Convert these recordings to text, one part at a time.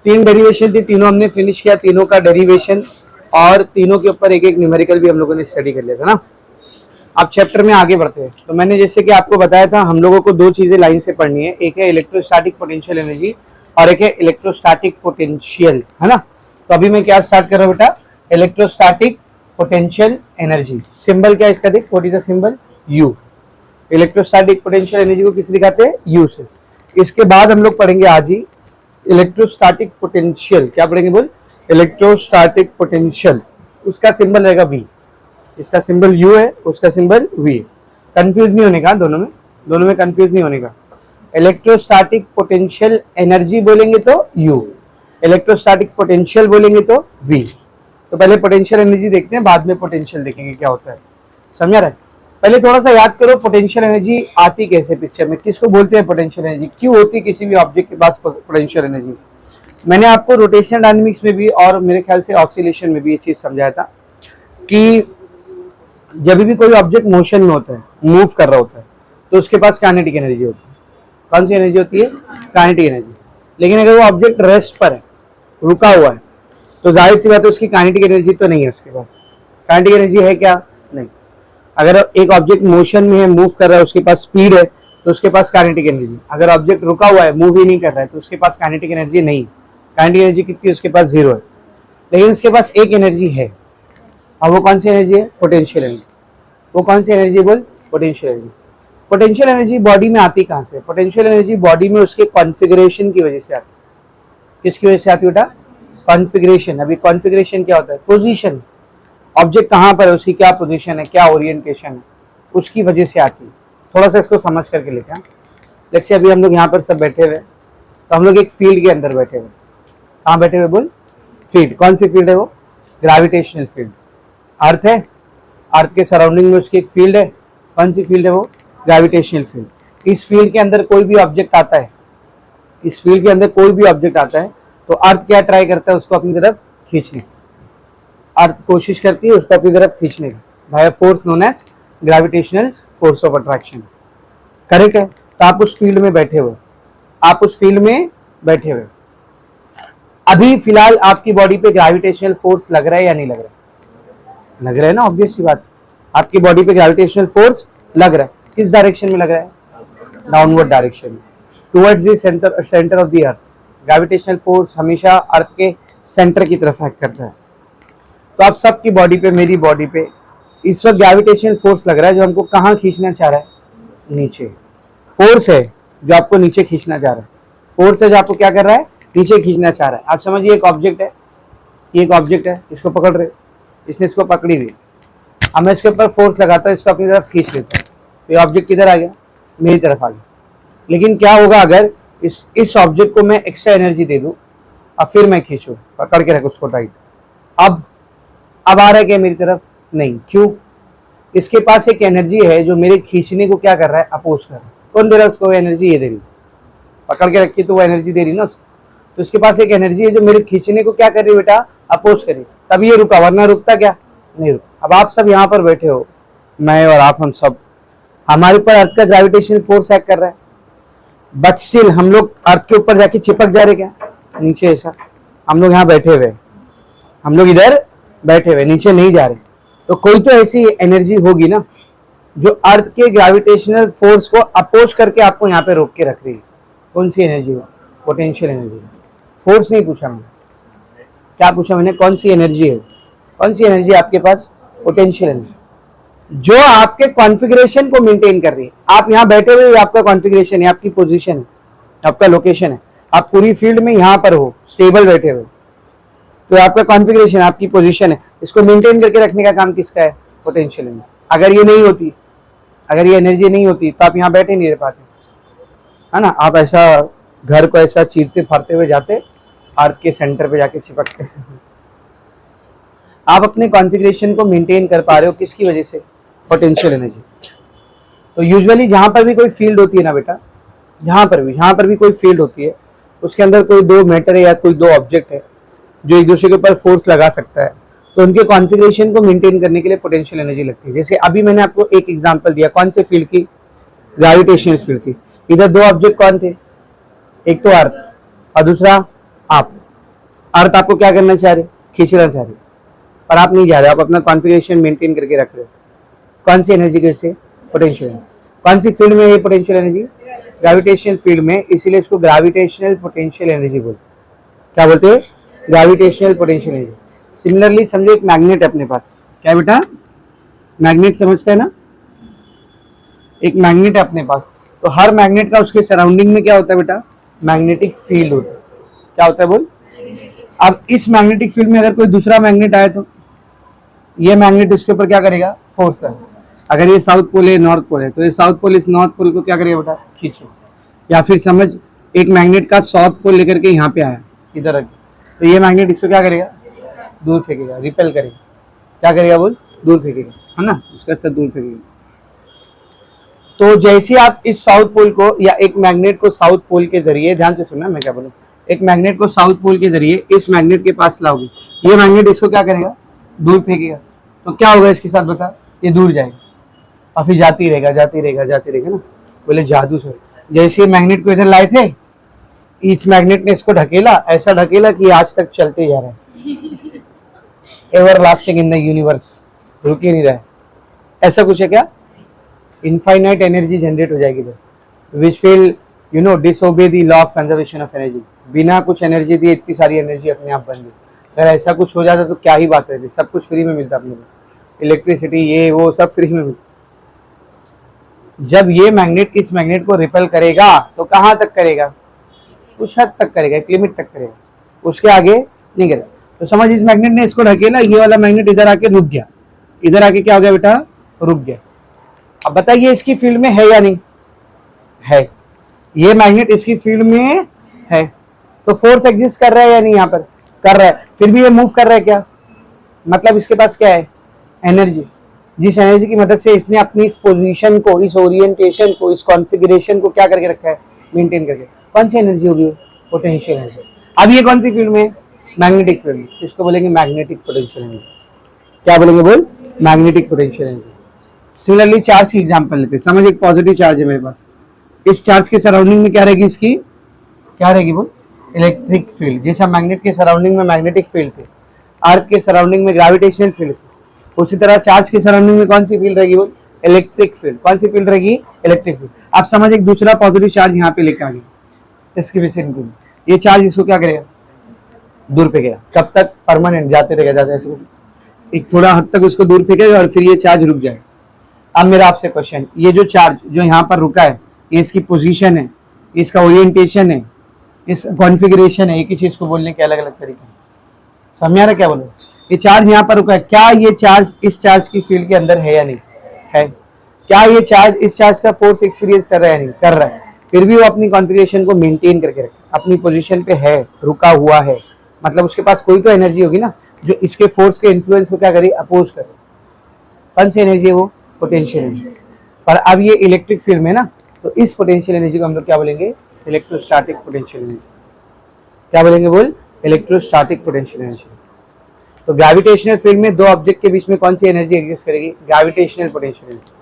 3 derivation थी, तीनों हमने फिनिश किया, तीनों का डेरिवेशन और तीनों के ऊपर एक एक न्यूमेरिकल भी हम लोगों ने स्टडी कर लिया था ना। अब चैप्टर में आगे बढ़ते हैं। तो मैंने जैसे कि आपको बताया था हम लोगों को 2 चीजें लाइन से पढ़नी है, एक है इलेक्ट्रोस्टैटिक पोटेंशियल एनर्जी और एक है इलेक्ट्रोस्टैटिक पोटेंशियल, है ना। तो अभी मैं क्या स्टार्ट कर रहा हूँ बेटा, इलेक्ट्रोस्टैटिक पोटेंशियल एनर्जी। सिंबल क्या इसका देख, what is the symbol, you. Electrostatic potential energy को किसे दिखाते हैं, यू से। इसके बाद हम लोग पढ़ेंगे आज ही इलेक्ट्रोस्टैटिक पोटेंशियल, क्या पढ़ेंगे बोल, इलेक्ट्रोस्टैटिक पोटेंशियल, उसका सिंबल रहेगा वी। इसका सिंबल यू है, उसका सिंबल वी। कंफ्यूज नहीं होने का, दोनों में कंफ्यूज नहीं होने का। इलेक्ट्रोस्टैटिक पोटेंशियल एनर्जी बोलेंगे तो यू, इलेक्ट्रोस्टैटिक पोटेंशियल बोलेंगे तो वी। तो पहले पोटेंशियल एनर्जी देखते हैं, बाद में पोटेंशियल देखेंगे क्या होता है, समझा रहा है। पहले थोड़ा सा याद करो पोटेंशियल एनर्जी आती कैसे पिक्चर में, किसको बोलते हैं पोटेंशियल एनर्जी, क्यों होती है किसी भी ऑब्जेक्ट के पास पोटेंशियल एनर्जी। मैंने आपको रोटेशन डायनामिक्स में भी और मेरे ख्याल से ऑसिलेशन में भी ये चीज समझाया था कि जब भी कोई ऑब्जेक्ट मोशन में होता है, मूव कर रहा होता है, तो उसके पास काइनेटिक एनर्जी होती है। कौन सी एनर्जी होती है, काइनेटिक एनर्जी। लेकिन अगर वो ऑब्जेक्ट रेस्ट पर है, रुका हुआ है, तो जाहिर सी बात है उसकी काइनेटिक एनर्जी तो नहीं है उसके पास। काइनेटिक एनर्जी है क्या, नहीं। अगर एक ऑब्जेक्ट मोशन में है, मूव कर रहा है, उसके पास स्पीड है, तो उसके पास काइनेटिक एनर्जी। अगर ऑब्जेक्ट रुका हुआ है, मूव ही नहीं कर रहा है, तो उसके पास काइनेटिक एनर्जी नहीं। काइनेटिक एनर्जी कितनी है उसके पास, 0 है। लेकिन उसके पास एक एनर्जी है, और वो कौन सी एनर्जी है, पोटेंशियल एनर्जी। वो कौन सी एनर्जी बोल, potential energy. Potential energy body में आती कहाँ से, पोटेंशियल एनर्जी बॉडी में उसके कॉन्फ़िगरेशन की वजह से आती है। किसकी वजह से आती है बेटा, कॉन्फ़िगरेशन। अभी कॉन्फ़िगरेशन क्या होता है, पोजीशन, ऑब्जेक्ट कहाँ पर है, उसकी क्या पोजीशन है, क्या ओरिएंटेशन है, उसकी वजह से आती है। थोड़ा सा इसको समझ करके लेते हैं। लेट्स से अभी हम लोग यहाँ पर सब बैठे हुए, तो हम लोग एक फील्ड के अंदर बैठे हुए। कहाँ बैठे हुए बोल, फील्ड। कौन सी फील्ड है वो, ग्रेविटेशनल फील्ड। अर्थ है, अर्थ के सराउंडिंग में उसकी एक फील्ड है। कौन सी फील्ड है वो, ग्रेविटेशनल फील्ड। इस फील्ड के अंदर कोई भी ऑब्जेक्ट आता है, इस फील्ड के अंदर कोई भी ऑब्जेक्ट आता है, तो अर्थ क्या ट्राई करता है, उसको अपनी तरफ खींचने। अर्थ कोशिश करती है उसको अपनी तरफ खींचने का, by force known as gravitational force of attraction. Correct है। तो आप उस फील्ड में बैठे हुए, आप उस फील्ड में बैठे हुए, अभी फिलहाल आपकी बॉडी पे ग्रेविटेशनल फोर्स लग रहा है या नहीं लग रहा है, लग रहा है ना, ऑब्वियस सी बात। आपकी बॉडी पे ग्रेविटेशनल फोर्स लग रहा है, किस डायरेक्शन में लग रहा है, डाउनवर्ड डायरेक्शन में, towards the centre of the earth. Gravitational force हमेशा अर्थ के सेंटर की तरफ एक्ट करता है। तो आप सबकी बॉडी पे, मेरी बॉडी पे इस वक्त ग्रेविटेशनल फोर्स लग रहा है, जो हमको कहाँ खींचना चाह रहा है, नीचे। फोर्स है जो आपको नीचे खींचना चाह रहा है, फोर्स है जो आपको क्या कर रहा है, नीचे खींचना चाह रहा है। आप समझिए एक ऑब्जेक्ट है, ये एक ऑब्जेक्ट है, इसको पकड़ रहे, इसने इसको पकड़ी हुई। अब मैं इसके ऊपर फोर्स लगाता हूँ, इसको अपनी तरफ खींच लेता हूँ, तो ये ऑब्जेक्ट किधर आ गया, मेरी तरफ आ गया। लेकिन क्या होगा अगर इस ऑब्जेक्ट को मैं एक्स्ट्रा एनर्जी दे दूँ और फिर मैं खींचूँ, पकड़ के रख उसको टाइट, अब आ रहा है क्या मेरी तरफ, नहीं। क्यों, इसके पास एक एनर्जी है जो मेरे खींचने को क्या कर रहा है, अपोज कर रहा है। कौन दे रहा है उसको एनर्जी, ये दे रही, पकड़ के रखी तो वो एनर्जी दे रही ना उसको। तो इसके पास एक एनर्जी है जो मेरे खींचने को क्या कर रही है बेटा, अपोज कर रही, तभी ये रुका, वरना रुकता क्या, नहीं रुकता। अब आप सब यहाँ पर बैठे हो, मैं और आप, हम सब, हमारे ऊपर अर्थ का ग्रेविटेशनल फोर्स एक्ट कर रहा है, बट स्टिल हम लोग अर्थ के ऊपर जाके चिपक जा रहे क्या, नीचे। ऐसा हम लोग यहाँ बैठे हुए, हम लोग इधर बैठे हुए, नीचे नहीं जा रहे। तो कोई तो ऐसी एनर्जी होगी ना जो अर्थ के ग्रेविटेशनल फोर्स को अपोज करके आपको यहाँ पे रोक के रख रही है। कौन सी एनर्जी हो, पोटेंशियल एनर्जी। फोर्स नहीं पूछा मैंने, क्या पूछा मैंने, कौन सी एनर्जी है, कौन सी एनर्जी आपके पास, पोटेंशियल एनर्जी, जो आपके कॉन्फ़िगरेशन को मेंटेन कर रही है। आप यहाँ बैठे हुए, आपका कॉन्फ़िगरेशन है, आपकी पोजीशन है, आपका लोकेशन है। आप पूरी फील्ड में यहाँ पर हो, स्टेबल बैठे हुए, तो आपका कॉन्फ़िगरेशन, आपकी पोजीशन है, इसको मेंटेन करके रखने का काम किसका है, पोटेंशियल एनर्जी। अगर ये नहीं होती, अगर ये एनर्जी नहीं होती, तो आप यहाँ बैठे नहीं रह पाते, है ना। आप ऐसा घर को ऐसा चीरते फाड़ते हुए जाते, अर्थ के सेंटर पे जाके चिपकते हैं। आप अपने कॉन्फ़िगरेशन को मेंटेन कर पा रहे हो किसकी वजह से, पोटेंशियल एनर्जी। तो यूजुअली जहाँ पर भी कोई फील्ड होती है ना बेटा, जहाँ पर भी कोई फील्ड होती है, उसके अंदर कोई दो मैटर है या कोई दो ऑब्जेक्ट है जो एक दूसरे के ऊपर फोर्स लगा सकता है, तो उनके कॉन्फ़िगरेशन को मेंटेन करने के लिए पोटेंशियल एनर्जी लगती है। जैसे अभी मैंने आपको एक एग्जांपल दिया, कौन से फील्ड की, ग्रेविटेशनल फील्ड की। इधर दो ऑब्जेक्ट कौन थे, एक तो अर्थ और दूसरा आप। अर्थ आपको क्या करना चाह रहे, खींचना चाह रहे, पर आप नहीं जा रहे, आप अपना कॉन्फ़िगरेशन मेंटेन करके रख रहे हो। कौन सी एनर्जी के से, पोटेंशियल। कौन सी फील्ड में है पोटेंशियल एनर्जी, ग्रेविटेशनल फील्ड में, इसीलिए इसको ग्रेविटेशनल पोटेंशियल एनर्जी बोलते हैं। क्या बोलते हैं, ग्रेविटेशनल पोटेंशियल एनर्जी। सिमिलरली समझो एक मैग्नेट है अपने पास, क्या बेटा, मैग्नेट समझते हैं ना, एक मैग्नेट है अपने पास, तो हर मैग्नेट का उसके सराउंडिंग में क्या होता है बेटा, मैग्नेटिक फील्ड होता है। क्या होता है बोल, अब इस मैग्नेटिक फील्ड में अगर कोई दूसरा मैग्नेट आए तो ये मैग्नेट इसके ऊपर क्या करेगा, फोर्स है। अगर ये साउथ पोल है, नॉर्थ पोल है, तो ये साउथ पोल इस नॉर्थ पोल को क्या करेगा बेटा, खींचो। या फिर समझ एक मैग्नेट का साउथ पोल लेकर के यहाँ पे आया इधर रख, तो ये मैग्नेट इसको क्या करेगा, दूर फेंकेगा, रिपेल करेगा। क्या करेगा बोल, दूर फेंकेगा, है ना, इसका साथ दूर फेंकेगा। तो जैसे आप इस साउथ पोल को या एक मैग्नेट को साउथ पोल के जरिए, ध्यान से सुनना मैं क्या बोलूँ, एक मैग्नेट को साउथ पोल के जरिए इस मैग्नेट के पास लाओगे, ये मैग्नेट इसको क्या करेगा, दूर फेंकेगा। तो क्या होगा इसके साथ बता, ये दूर जाएगा और फिर जाती रहेगा, जाती रहेगा, जाती रहेगा ना। बोले जादू से, जैसे मैग्नेट को इधर लाए थे, इस मैग्नेट ने इसको ढकेला, ऐसा ढकेला कि आज तक चलते जा रहा है, ever lasting in the universe, रुक ही नहीं रहा है। ऐसा कुछ है क्या, इनफाइनाइट एनर्जी जनरेट हो जाएगी, which will you know disobey the law of conservation of energy. बिना कुछ एनर्जी दिए इतनी सारी एनर्जी अपने आप बन गई। अगर ऐसा कुछ हो जाता तो क्या ही बात रहती, सब कुछ फ्री में मिलता अपने को, इलेक्ट्रिसिटी ये वो सब फ्री में मिलता। जब ये मैग्नेट इस मैग्नेट को रिपेल करेगा तो कहाँ तक करेगा, कुछ हद तक करेगा, एक लिमिट तक करेगा, उसके आगे नहीं करेगा। तो समझ इस मैग्नेट ने इसको ढकेला, ये वाला मैग्नेट इधर आके रुक गया, इधर आके क्या हो गया बेटा, रुक गया। अब बताइए इसकी फील्ड में है या नहीं है, ये मैग्नेट इसकी फील्ड में है, तो फोर्स एग्जिस्ट कर रहा है या नहीं, यहाँ पर कर रहा है, फिर भी ये मूव कर रहा है, क्या मतलब इसके पास क्या है, एनर्जी। जिस एनर्जी की मदद से इसने अपनी इस पोजीशन को, इस ओरिएंटेशन को, इस कॉन्फ़िगरेशन को क्या करके रखा है, मेंटेन करके। कौन सी एनर्जी होगी, पोटेंशियल एनर्जी। अब ये कौन सी फील्ड में, मैग्नेटिक फील्ड में, इसको बोलेंगे मैग्नेटिक पोटेंशियल एनर्जी। क्या बोलेंगे बोल, magnetic potential energy. Similarly charge की एग्जांपल लेते हैं, समझ एक पॉजिटिव चार्ज है मेरे पास, इस चार्ज के सराउंडिंग में क्या रहेगी, इसकी क्या रहेगी बोल, इलेक्ट्रिक फील्ड। जैसा मैग्नेट के सराउंडिंग में मैग्नेटिक फील्ड थी, अर्थ के सराउंडिंग में ग्रेविटेशनल फील्ड थी, उसी तरह चार्ज के सराउंडिंग में कौन सी फील्ड रहेगी बोल, इलेक्ट्रिक फील्ड। कौन सी फील्ड रहेगी, इलेक्ट्रिक फील्ड। आप समझ एक दूसरा पॉजिटिव चार्ज यहाँ पे लेकर आ गए, इसकी विसिनिटी में, ये चार्ज इसको क्या करेगा, दूर फेंकेगा। कब तक, परमानेंट, जाते रहेगा, जाते ऐसे एक थोड़ा हद तक उसको दूर फेंकेगा और फिर ये चार्ज रुक जाएगा। अब मेरा आपसे क्वेश्चन, ये जो चार्ज जो यहाँ पर रुका है, ये इसकी पोजीशन है, इसका ओरिएंटेशन है, इस कॉन्फ़िगरेशन है, एक ही चीज को बोलने के अलग अलग तरीके, समझ आ रहा क्या बोलो। ये चार्ज यहाँ पर रुका है, क्या ये चार्ज इस चार्ज की फील्ड के अंदर है या नहीं है, क्या ये चार्ज इस चार्ज का फोर्स एक्सपीरियंस कर रहा है, नहीं कर रहा है, फिर भी वो अपनी कॉन्फ़िगरेशन को मेंटेन करके रखे, अपनी पोजीशन पे है, रुका हुआ है, मतलब उसके पास कोई तो एनर्जी होगी ना जो इसके फोर्स के इन्फ्लुएंस को क्या करे, अपोज करे। कौन सी एनर्जी है वो, पोटेंशियल एनर्जी। पर अब ये इलेक्ट्रिक फील्ड में ना, तो इस पोटेंशियल एनर्जी को हम लोग क्या बोलेंगे, इलेक्ट्रोस्टैटिक पोटेंशियल एनर्जी। क्या बोलेंगे बोल, इलेक्ट्रोस्टैटिक पोटेंशियल एनर्जी। तो ग्रेविटेशनल फील्ड में दो ऑब्जेक्ट के बीच में कौन सी एनर्जी एग्जिस्ट करेगी, gravitational potential energy.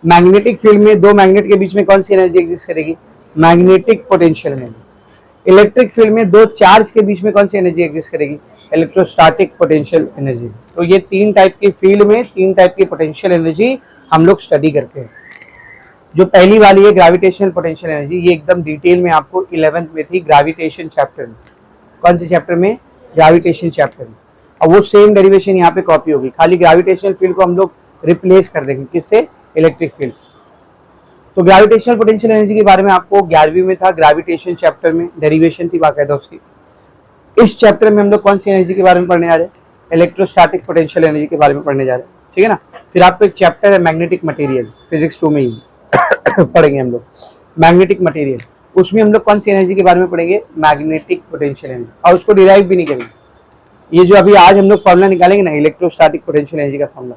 Magnetic field में दो मैग्नेट के बीच में कौन सी एनर्जी एग्जिस्ट करेगी, magnetic potential energy. Electric field में दो चार्ज के बीच में कौन सी एनर्जी एग्जिस्ट करेगी, इलेक्ट्रोस्टैटिक पोटेंशियल एनर्जी। तो ये तीन टाइप की फील्ड में तीन टाइप की पोटेंशियल एनर्जी हम लोग स्टडी करते हैं। जो पहली वाली है ग्रेविटेशनल पोटेंशियल एनर्जी, ये एकदम डिटेल में आपको 11th में थी, ग्रेविटेशन चैप्टर में। कौन से चैप्टर में, ग्रेविटेशन चैप्टर में। अब वो सेम डेरिवेशन यहाँ पे कॉपी होगी, खाली ग्रेविटेशनल फील्ड को हम लोग रिप्लेस कर देंगे, किससे, इलेक्ट्रिक फील्ड से। तो ग्रेविटेशनल पोटेंशियल एनर्जी के बारे में आपको 11वीं में था, ग्रेविटेशन चैप्टर में डेरिवेशन थी बाकायदा उसकी। इस चैप्टर में हम लोग कौन सी एनर्जी के बारे में पढ़ने जा रहे हैं, इलेक्ट्रोस्टैटिक पोटेंशियल एनर्जी के बारे में पढ़ने जा रहे हैं, ठीक है ना। फिर आपको एक चैप्टर है मैग्नेटिक मटेरियल, फिजिक्स 2 में ही पढ़ेंगे हम लोग मैग्नेटिक मटेरियल, उसमें हम लोग कौन सी एनर्जी के बारे में पढ़ेंगे, मैग्नेटिक पोटेंशियल एनर्जी, और उसको डिराइव भी नहीं करेंगे। ये जो अभी आज हम लोग फॉर्मूला निकालेंगे ना, इलेक्ट्रोस्टैटिक पोटेंशियल एनर्जी का फॉर्मूला,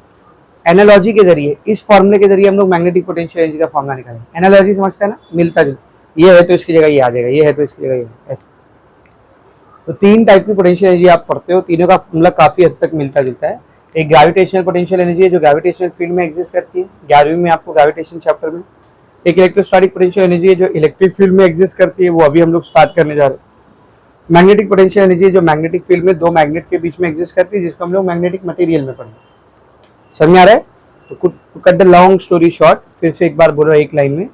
एनालॉजी के जरिए, इस फॉर्मूले के जरिए हम लोग मैग्नेटिक पोटेंशियल एनर्जी का फॉर्मूला निकालेंगे। एनालॉजी समझते हैं ना, मिलता जुलता, ये है तो इसकी जगह ये आ जाएगा, ये है तो इसकी जगह ये, ऐसे। तो तीन टाइप की पोटेंशियल एनर्जी आप पढ़ते हो, तीनों का फॉर्मूला काफी हद तक मिलता जुलता है। एक ग्रेविटेशनल पोटेंशियल एनर्जी है जो ग्रेविटेशनल फील्ड में एग्जिस्ट करती है, 11वीं में आपको ग्रेविटेशन चैप्टर में। एक इलेक्ट्रोस्टैटिक पोटेंशियल एनर्जी है जो इलेक्ट्रिक फील्ड में एग्जिस्ट करती है, वो अभी हम लोग स्टार्ट करने जा रहे हैं। मैग्नेटिक पोटेंशियल एनर्जी जो मैग्नेटिक फील्ड में दो मैग्नेट के बीच में एग्जिस्ट करती है, जिसको हम लोग मैग्नेटिक मटेरियल में पढ़े। समझ में आ रहा है? तो cut the long story short, फिर से एक बार बोलो एक लाइन में,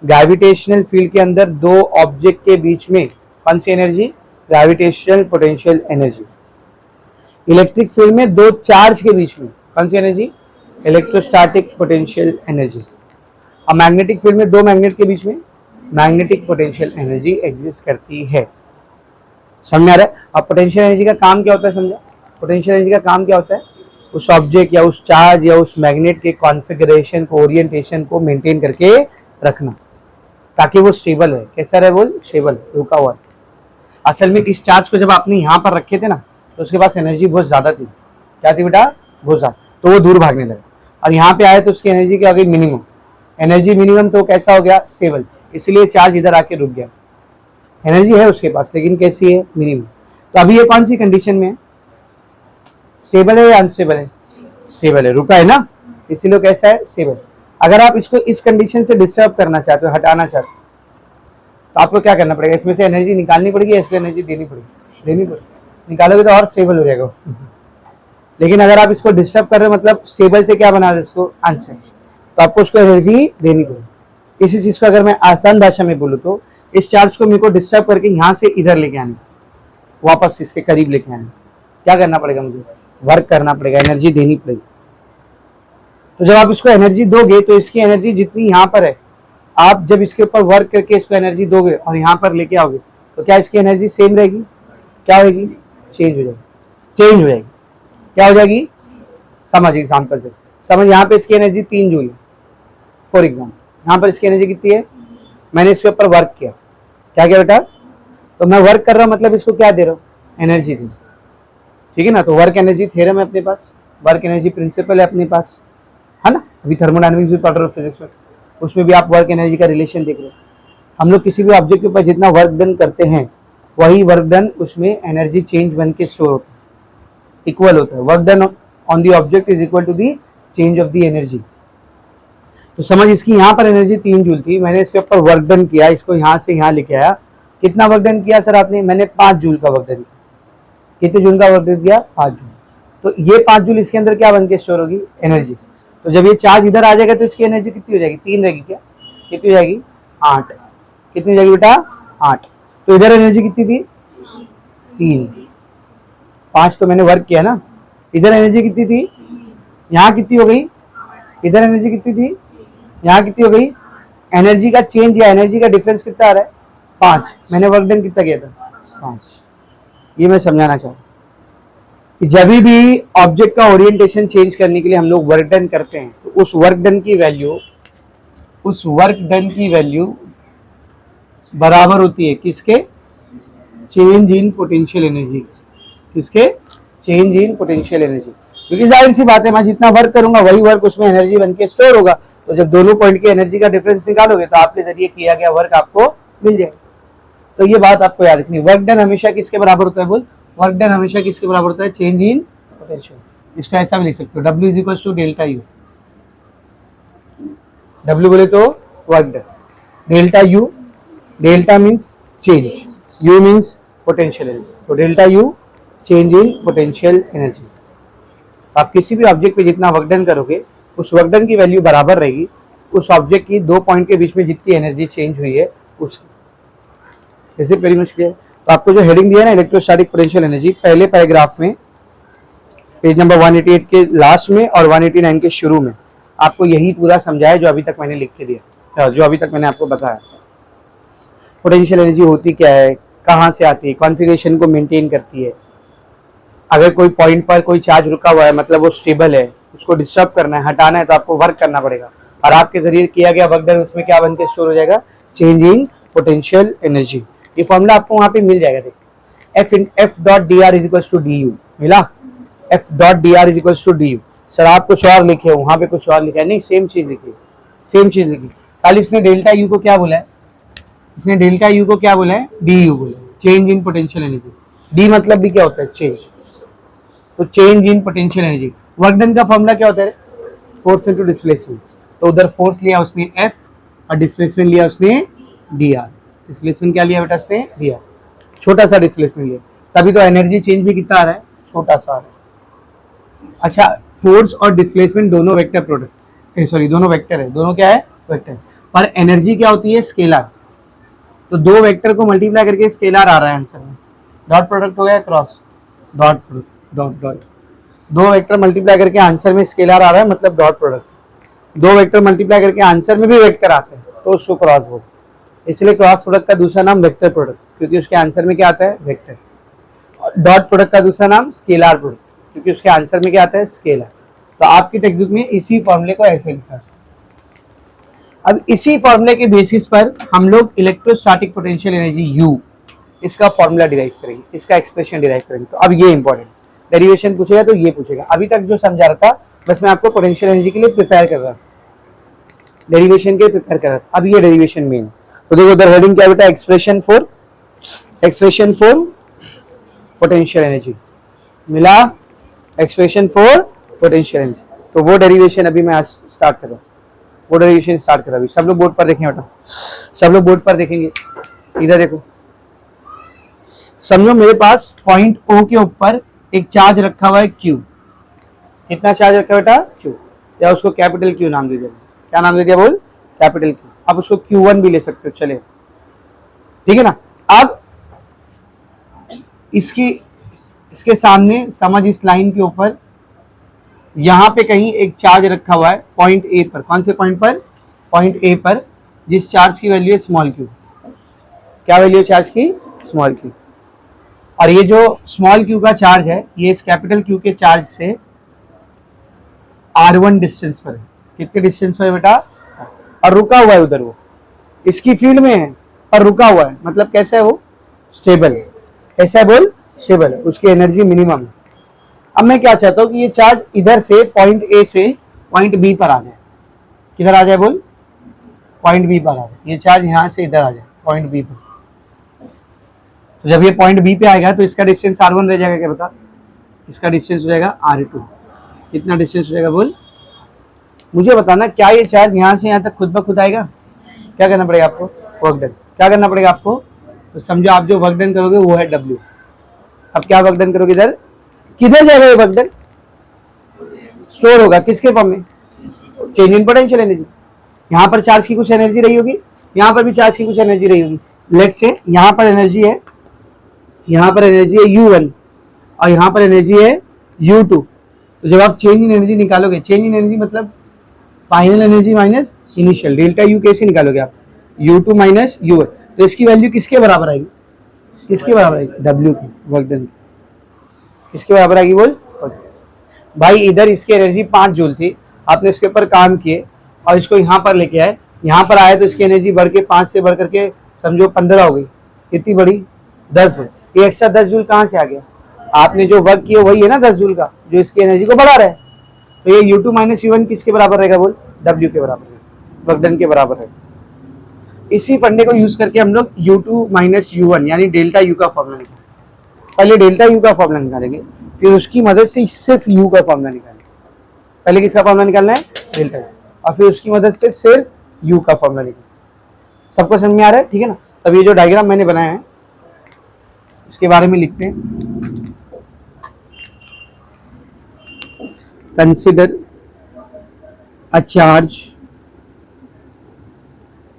ग्रेविटेशनल फील्ड के अंदर दो ऑब्जेक्ट के बीच में कौन सी energy? Gravitational potential energy. Electric field में दो चार्ज के बीच में कौन सी एनर्जी? Electrostatic potential energy. अब मैग्नेटिक फील्ड में दो मैग्नेट के बीच में मैग्नेटिक पोटेंशियल एनर्जी एग्जिस्ट करती है। समझ आ रहा है? अब पोटेंशियल एनर्जी का काम क्या होता है समझा? पोटेंशियल एनर्जी का काम क्या होता है? उस ऑब्जेक्ट या उस चार्ज या उस मैग्नेट के कॉन्फ़िगरेशन को, ओरिएंटेशन को मेंटेन करके रखना ताकि वो स्टेबल है। कैसा रहे? बोल, स्टेबल, रुका हुआ। असल में इस चार्ज को जब आपने यहाँ पर रखे थे ना, तो उसके पास एनर्जी बहुत ज़्यादा थी। क्या थी बेटा? बहुत ज़्यादा। तो वो दूर भागने लगा, और यहाँ पे आए तो उसकी एनर्जी क्या हो गई? मिनिमम। एनर्जी मिनिमम, तो कैसा हो गया? स्टेबल। इसलिए चार्ज इधर आके रुक गया। एनर्जी है उसके पास, लेकिन कैसी है? मिनिमम। तो अभी ये कौन सी कंडीशन में है? स्टेबल है या अनस्टेबल है? स्टेबल है, रुका है ना, इसीलिए कैसा है? स्टेबल। अगर आप इसको इस कंडीशन से डिस्टर्ब करना चाहते हो, हटाना चाहते हो, तो आपको क्या करना पड़ेगा? इसमें से एनर्जी निकालनी पड़ेगी या इसको एनर्जी देनी पड़ेगी? निकालोगे तो और स्टेबल हो जाएगा। लेकिन अगर आप इसको डिस्टर्ब कर रहे हो, मतलब स्टेबल से क्या बना रहे हो? इसको अनस्टेबल, तो आपको उसको एनर्जी देनी पड़ेगी। इसी चीज को अगर मैं आसान भाषा में बोलूँ तो, इस चार्ज को मेरे को डिस्टर्ब करके यहाँ से इधर लेके आने, वापस इसके करीब लेके आने, क्या करना पड़ेगा? मुझे वर्क करना पड़ेगा, एनर्जी देनी पड़ेगी। तो जब आप इसको एनर्जी दोगे तो इसकी एनर्जी जितनी यहाँ पर है, आप जब इसके ऊपर वर्क करके इसको एनर्जी दोगे और यहाँ पर लेके आओगे, तो क्या इसकी एनर्जी सेम रहेगी? क्या होगी? चेंज हो जाएगी। चेंज हो जाएगी। क्या हो जाएगी? समझ एग्जाम्पल से समझ। यहाँ पे इसकी एनर्जी 3 जूल है फॉर एग्जाम्पल। यहाँ पर इसकी एनर्जी कितनी है? मैंने इसके ऊपर वर्क किया, क्या किया बेटा? तो मैं वर्क कर रहा हूँ, मतलब इसको क्या दे रहा हूँ? एनर्जी दी। ठीक है ना? तो वर्क एनर्जी थ्योरम है अपने पास, वर्क एनर्जी प्रिंसिपल है अपने पास, है ना? अभी थर्मोडायनामिक्स भी पढ़ रहे हो, फिजिक्स में, उसमें भी आप वर्क एनर्जी का रिलेशन देख रहे हो। हम लोग किसी भी ऑब्जेक्ट के ऊपर जितना वर्क डन करते हैं, वही वर्क डन उसमें एनर्जी चेंज बन के स्टोर होता है, इक्वल होता है। Work done on the object is equal to the change of the energy. तो समझ, इसकी यहाँ पर एनर्जी 3 जूल थी, मैंने इसके ऊपर वर्क डन किया, इसको यहाँ से यहाँ लेके आया। कितना वर्क डन किया सर आपने? मैंने 5 जूल का वर्क डन किया। कितने जूल का वर्क डन किया? 5 जूल। तो ये 5 जूल इसके अंदर क्या बन के स्टोर होगी? एनर्जी। तो जब ये चार्ज इधर आ जाएगा तो इसकी एनर्जी कितनी हो जाएगी? 3 रहेगी। क्या कितनी हो जाएगी? 8। कितनी हो जाएगी बेटा? 8। तो इधर एनर्जी कितनी थी? 3। 5 तो मैंने वर्क किया ना। इधर एनर्जी कितनी थी? यहाँ कितनी हो गई? इधर एनर्जी कितनी थी? यहाँ कितनी हो गई? एनर्जी का चेंज या एनर्जी का डिफरेंस कितना आ रहा है? 5। मैंने वर्क डन कितना किया था? 5। ये मैं समझाना चाहूँ कि जब भी ऑब्जेक्ट का ओरिएंटेशन चेंज करने के लिए हम लोग वर्क डन करते हैं, तो उस वर्क डन की वैल्यू बराबर होती है किसके? Change in potential energy. किसके? Change in potential energy. क्योंकि जाहिर सी बात है, मैं जितना वर्क करूंगा वही वर्क उसमें एनर्जी बन के स्टोर होगा। तो जब दोनों पॉइंट की एनर्जी का डिफरेंस निकालोगे तो आपके जरिए किया गया वर्क आपको मिल जाएगा। तो ये बात आपको याद रखनी, वर्क डन हमेशा किसके बराबर होता है? बोल, वर्क डन हमेशा किसके बराबर होता है? Change in potential. इसको ऐसा भी लिख सकते हो, W is equal to delta u. W बोले तो work done, delta u, delta means change, U means potential energy. तो delta u change in potential energy. आप किसी भी ऑब्जेक्ट पे जितना वर्क डन करोगे, उस वर्क डन की वैल्यू बराबर रहेगी उस ऑब्जेक्ट की दो पॉइंट के बीच में जितनी एनर्जी चेंज हुई है उसकी। जैसे वेरी मच क्लियर। तो आपको जो हेडिंग दिया है ना, इलेक्ट्रोस्टैटिक पोटेंशियल एनर्जी, पहले पैराग्राफ में पेज नंबर 188 के लास्ट में और 189 के शुरू में आपको यही पूरा समझाया जो अभी तक मैंने लिख के दिया, जो अभी तक मैंने आपको बताया। पोटेंशियल एनर्जी होती क्या है, कहाँ से आती है, कॉन्फ़िगरेशन को मेंटेन करती है। अगर कोई पॉइंट पर कोई चार्ज रुका हुआ है, मतलब वो स्टेबल है, उसको डिस्टर्ब करना है, हटाना है, तो आपको वर्क करना पड़ेगा, और आपके जरिए किया गया वर्क डन उसमें क्या बन के स्टोर हो जाएगा? Change in potential energy. ये फॉर्मूला आपको वहां पे मिल जाएगा। देखिए, F dot d r is equal to d u मिला। F dot d r is equal to d u. Sir आप कुछ और लिखे हो, वहां पे कुछ और लिखा है? नहीं, सेम चीज लिखी, सेम चीज लिखी। खाली इसने डेल्टा यू को क्या बोला है? इसने डेल्टा यू को क्या बोला है? डी यू बोला, change in potential energy. D मतलब भी क्या होता है? चेंज। तो change in potential energy. Work done का फॉर्मूला क्या होता है? Force into displacement. तो उधर फोर्स लिया उसने F और डिस्प्लेसमेंट लिया उसने dr। डिस्प्लेसमेंट क्या लिया बेटा उसने? dr। छोटा सा डिस्प्लेसमेंट लिया, तभी तो एनर्जी चेंज भी कितना आ रहा है, छोटा सा आ रहा है। अच्छा, फोर्स और डिस्प्लेसमेंट दोनों वेक्टर प्रोडक्ट, सॉरी दोनों वेक्टर है, दोनों क्या है, वेक्टर, पर एनर्जी क्या होती है, स्केलर। तो दो वेक्टर को मल्टीप्लाई करके स्केलर आ रहा है आंसर में, डॉट प्रोडक्ट हो गया, क्रॉस डॉट डॉट डॉट, दो वेक्टर मल्टीप्लाई करके आंसर में स्केलर आ रहा है, मतलब डॉट प्रोडक्ट। दो वेक्टर मल्टीप्लाई करके आंसर में भी वेक्टर आते हैं तो उसको क्रॉस बोलते हैं। इसलिए क्रॉस प्रोडक्ट का दूसरा नाम वेक्टर प्रोडक्ट, क्योंकि उसके आंसर में क्या आता है, वेक्टर। डॉट प्रोडक्ट का दूसरा नाम स्केलर प्रोडक्ट, क्योंकि उसके आंसर में क्या आता है, स्केलर। तो आपकी टेक्स्ट बुक में इसी फॉर्मूले को ऐसे लिखा है। अब इसी फॉर्मूले के बेसिस पर हम लोग इलेक्ट्रोस्टैटिक पोटेंशियल एनर्जी U, इसका फॉर्मूला डिराइव करेंगे, इसका एक्सप्रेशन डिराइव करेंगे। तो अब ये इंपॉर्टेंट, डेरिवेशन पूछेगा तो ये पूछेगा। अभी तक जो समझा रहा था बस मैं आपको पोटेंशियल एनर्जी के लिए प्रिपेयर कर रहा था, डेरिवेशन के प्रिपेयर कर रहा था। अब ये डेरिवेशन मेन, तो देखो उधर हेडिंग क्या बेटा, एक्सप्रेशन फॉर पोटेंशियल एनर्जी मिला, एक्सप्रेशन फॉर पोटेंशियल एनर्जी। तो वो डेरिवेशन अभी मैं आज स्टार्ट कर रहा हूँ, वो डेरिवेशन स्टार्ट कर रहा हूँ। सब लोग बोर्ड पर देखें बेटा, सब लोग बोर्ड पर देखेंगे, इधर देखो। समझो मेरे पास पॉइंट O के ऊपर एक चार्ज रखा हुआ है Q। कितना चार्ज रखा है बेटा, Q, या उसको कैपिटल Q नाम दे दिया। क्या नाम दे दिया बोल, कैपिटल Q। अब उसको Q1 भी ले सकते हो, चले, ठीक है ना। अब इसके सामने समझ, इस लाइन के ऊपर यहां पे कहीं एक चार्ज रखा हुआ है पॉइंट A पर। कौन से पॉइंट पर, पॉइंट A पर, जिस चार्ज की वैल्यू है स्मॉल q। क्या वैल्यू है चार्ज की, स्मॉल q। और ये जो स्मॉल q का चार्ज है, ये इस कैपिटल Q के चार्ज से R1 डिस्टेंस पर है। कितने डिस्टेंस पर है बेटा, और रुका हुआ है उधर, वो इसकी फील्ड में है पर रुका हुआ है, मतलब कैसा है वो, स्टेबल। कैसा है बोल, स्टेबल है, उसकी एनर्जी मिनिमम है। अब मैं क्या चाहता हूं कि ये चार्ज इधर से पॉइंट A से पॉइंट B पर आ जाए। किधर आ जाए बोल, पॉइंट B पर आ जाए। ये चार्ज यहां से इधर आ जाए पॉइंट B पर। तो जब ये पॉइंट B पे आएगा तो इसका डिस्टेंस R1 रह जाएगा, क्या बता, इसका डिस्टेंस हो जाएगा R2। कितना डिस्टेंस हो जाएगा बोल, मुझे बताना। क्या ये चार्ज यहाँ से यहाँ तक खुद ब खुद आएगा, क्या करना पड़ेगा आपको, वर्क डन। क्या करना पड़ेगा आपको, तो समझो आप जो वर्क डन करोगे वो है W। अब क्या वर्क डन करोगे, इधर किधर जाएगा ये वर्क डन, स्टोर होगा किसके फॉर्म में, चेंज इन पोटेंशियल एनर्जी। यहाँ पर चार्ज की कुछ एनर्जी रही होगी, यहाँ पर भी चार्ज की कुछ एनर्जी रही होगी। लेट से यहाँ पर एनर्जी है, यहाँ पर एनर्जी है U1 और यहाँ पर एनर्जी है U2। तो जब आप चेंज इन एनर्जी निकालोगे, चेंज इन एनर्जी मतलब final energy minus initial, delta U कैसे निकालोगे आप, U2 माइनस U1। तो इसकी वैल्यू किसके बराबर आएगी, किसके बराबर आएगी, W की, वर्क डन। किसके बराबर आएगी बोल, भाई इधर इसकी एनर्जी 5 जूल थी, आपने इसके ऊपर काम किए और इसको यहाँ पर लेके आए, यहाँ पर आए तो इसकी एनर्जी बढ़ के 5 से बढ़ करके समझो 15 हो गई। कितनी बढ़ी, 10 बढ़ी। ये एक्स्ट्रा 10 जूल कहाँ से आ गया, आपने जो वर्क किया वही है ना 10 जूल का, जो इसकी एनर्जी को बढ़ा रहा है। तो ये U2 माइनस U1 किसके बराबर रहेगा बोल, W के बराबर है, वर्क डन के बराबर है। इसी फंडे को यूज करके हम लोग U2 माइनस U1 यानी डेल्टा U का फॉर्मूला निकालेंगे। पहले डेल्टा U का फॉर्मूला निकालेंगे, फिर उसकी मदद से सिर्फ U का फॉर्मूला निकालेंगे। पहले किसका फॉर्मूला निकालना है, डेल्टा U, और फिर उसकी मदद से सिर्फ U का फॉर्मूला निकालेंगे। सबको समझ में आ रहा है, ठीक है ना। तब ये जो डायग्राम मैंने बनाया है इसके बारे में लिखते हैं। Consider a charge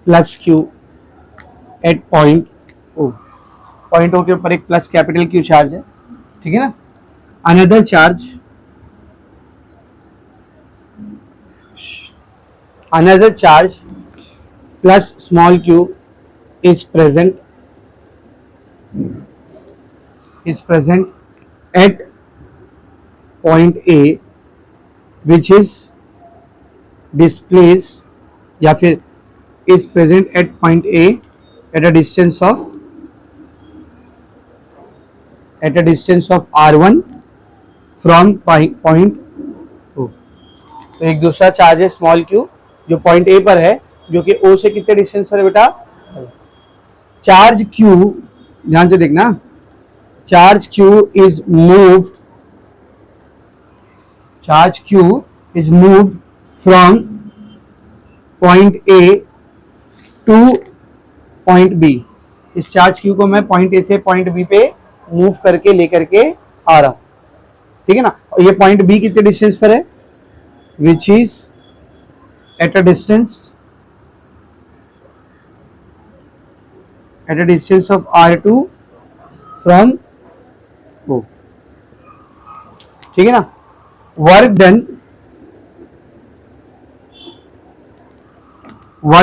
plus Q at point O। Point O के ऊपर एक प्लस कैपिटल Q चार्ज है, ठीक है ना। Another charge plus small q is present at point A which is displaced, या फिर is present at point A at a distance of R1 from point O। तो एक दूसरा चार्ज है स्मॉल q जो पॉइंट A पर है, जो कि O से कितने डिस्टेंस पर है बेटा, चार्ज Q, ध्यान से देखना, charge Q is moved from point A to point B इस चार्ज क्यू को मैं पॉइंट ए से पॉइंट बी पे मूव करके लेकर के आ रहा हूं, ठीक है ना। और ये पॉइंट बी कितने डिस्टेंस पर है, which is at a distance of R2 from O, ठीक है ना। Work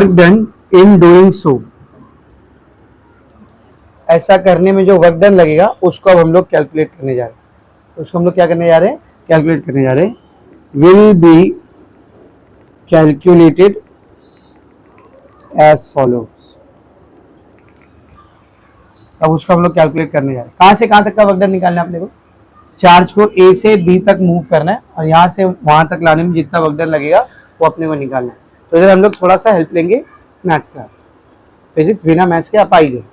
done in doing so, ऐसा करने में जो वर्क डन लगेगा उसको अब हम लोग कैलकुलेट करने जा रहे हैं। उसको हम लोग क्या करने जा रहे हैं, कैलकुलेट करने जा रहे हैं। Will be calculated as follows. अब उसको हम लोग कैलकुलेट करने जा रहे हैं। कहां से कहां तक का वर्क डन निकालना है अपने को, चार्ज को ए से बी तक मूव करना है और यहां से वहां तक लाने में जितना वर्क डन लगेगा वो अपने को निकालना है। तो इधर हम लोग थोड़ा सा हेल्प लेंगे मैथ्स का, फिजिक्स बिना मैथ्स के आप आइए।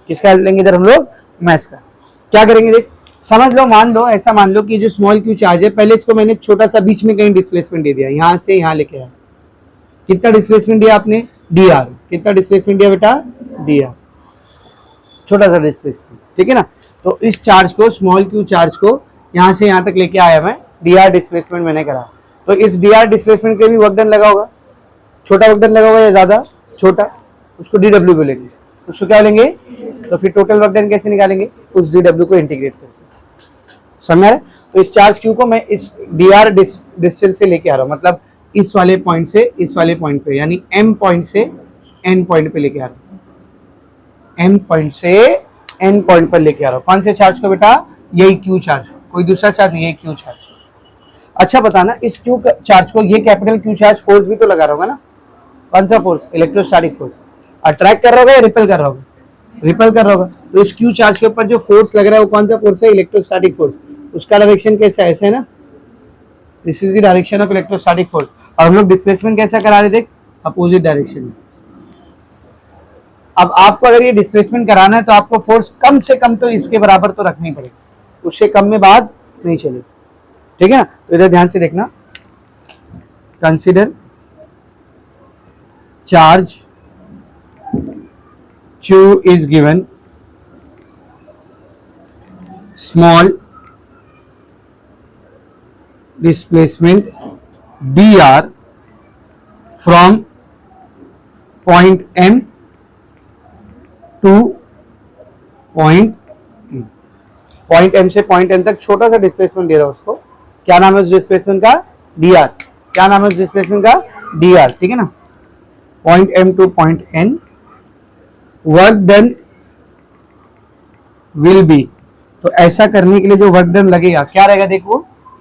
किसका हेल्प लेंगे इधर हम लोग, मैथ्स का। क्या करेंगे देख, समझ लो, मान लो, ऐसा मान लो कि जो स्मॉल क्यू चार्ज है, पहले इसको मैंने छोटा सा बीच में कहीं डिस्प्लेसमेंट दे दिया, यहां से यहां लेके आया। कितना डिस्प्लेसमेंट दिया आपने, dr। कितना डिस्प्लेसमेंट दिया बेटा, dr, छोटा सा डिस्प्लेसमेंट, ठीक है ना। तो इस चार्ज को, स्मॉल क्यू चार्ज को यहां से यहां तक लेके आया मैं, dr डिस्प्लेसमेंट मैंने करा। तो इस dr डिस्प्लेसमेंट के भी वर्क डन लगा होगा, छोटा वर्क डन लगा होगा या ज्यादा, छोटा, उसको dw बोलेंगे, उसको क्या लेंगे। तो फिर टोटल वर्क डन कैसे निकालेंगे, उस dw को इंटीग्रेट करके, समझ रहे। तो इस चार्ज क्यू को मैं इस dr डिस्टेंस से लेके आ रहा हूं, मतलब इस वाले पॉइंट से इस वाले पॉइंट पे, यानी m पॉइंट से n पॉइंट पे लेके आ रहा हूं, m पॉइंट से n पॉइंट पर लेके आ रहा हूं। कौन से चार्ज को बेटा, यही क्यू चार्ज, कोई दूसरा चार्ज नहीं, यही क्यू चार्ज। अच्छा बताना, इस क्यू चार्ज को, ये कैपिटल क्यू चार्ज फोर्स भी तो लगा रहा होगा ना, कौन सा फोर्स, इलेक्ट्रोस्टैटिक फोर्स। अट्रैक्ट कर रहा होगा या रिपेल कर रहा होगा, रिपेल कर रहा होगा। तो इस क्यू चार्ज के ऊपर जो फोर्स लग रहा है वो कौन सा फोर्स है, इलेक्ट्रोस्टैटिक फोर्स। उसका डायरेक्शन कैसा है, ऐसा है ना, this is the direction of electrostatic force. और हम लोग डिस्प्लेसमेंट कैसा करा रहे थे, अपोजिट डायरेक्शन में। अब आपको अगर ये डिस्प्लेसमेंट कराना है तो आपको फोर्स कम से कम तो इसके बराबर तो रखनी पड़ेगी, उससे कम में बात नहीं चलेगी, ठीक है ना। तो इधर ध्यान से देखना, consider charge Q is given, small displacement dr from point M to point N। Point M से पॉइंट N तक छोटा सा डिस्प्लेसमेंट दे रहा है उसको, क्या नाम है उस डिस्प्लेसमेंट का, dr। क्या नाम है उस डिस्प्लेसमेंट का, dr, ठीक है ना। Point M two point N, work done will B. तो ऐसा करने के लिए जो वर्क डन लगेगा क्या रहेगा, देखो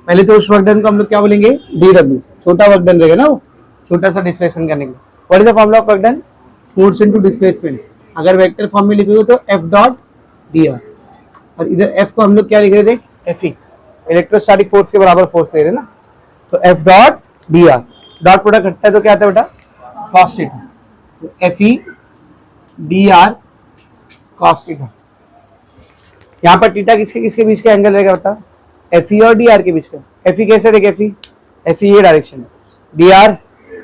पहले तो उस वर्क डन को हम लोग क्या बोलेंगे, dw, छोटा वर्क डन रहेगा ना, वो छोटा सा डिस्प्लेसमेंट करने के लिए। What is the formula of work done, force into displacement. अगर वेक्टर फॉर्म में लिखोगे तो F डॉट dr, और इधर F को हम लोग क्या लिख रहे थे, Fe, इलेक्ट्रोस्टैटिक फोर्स के बराबर फोर्स ले रहे ना, तो F dot dr, dot product हटता है तो क्या आता है बेटा, cos थीटा। तो Fe dr cos थीटा। यहाँ पर थीटा किसके किसके बीच का एंगल रहेगा बता, Fe और dr के बीच का। Fe कैसे देखे, Fe ये डायरेक्शन है, dr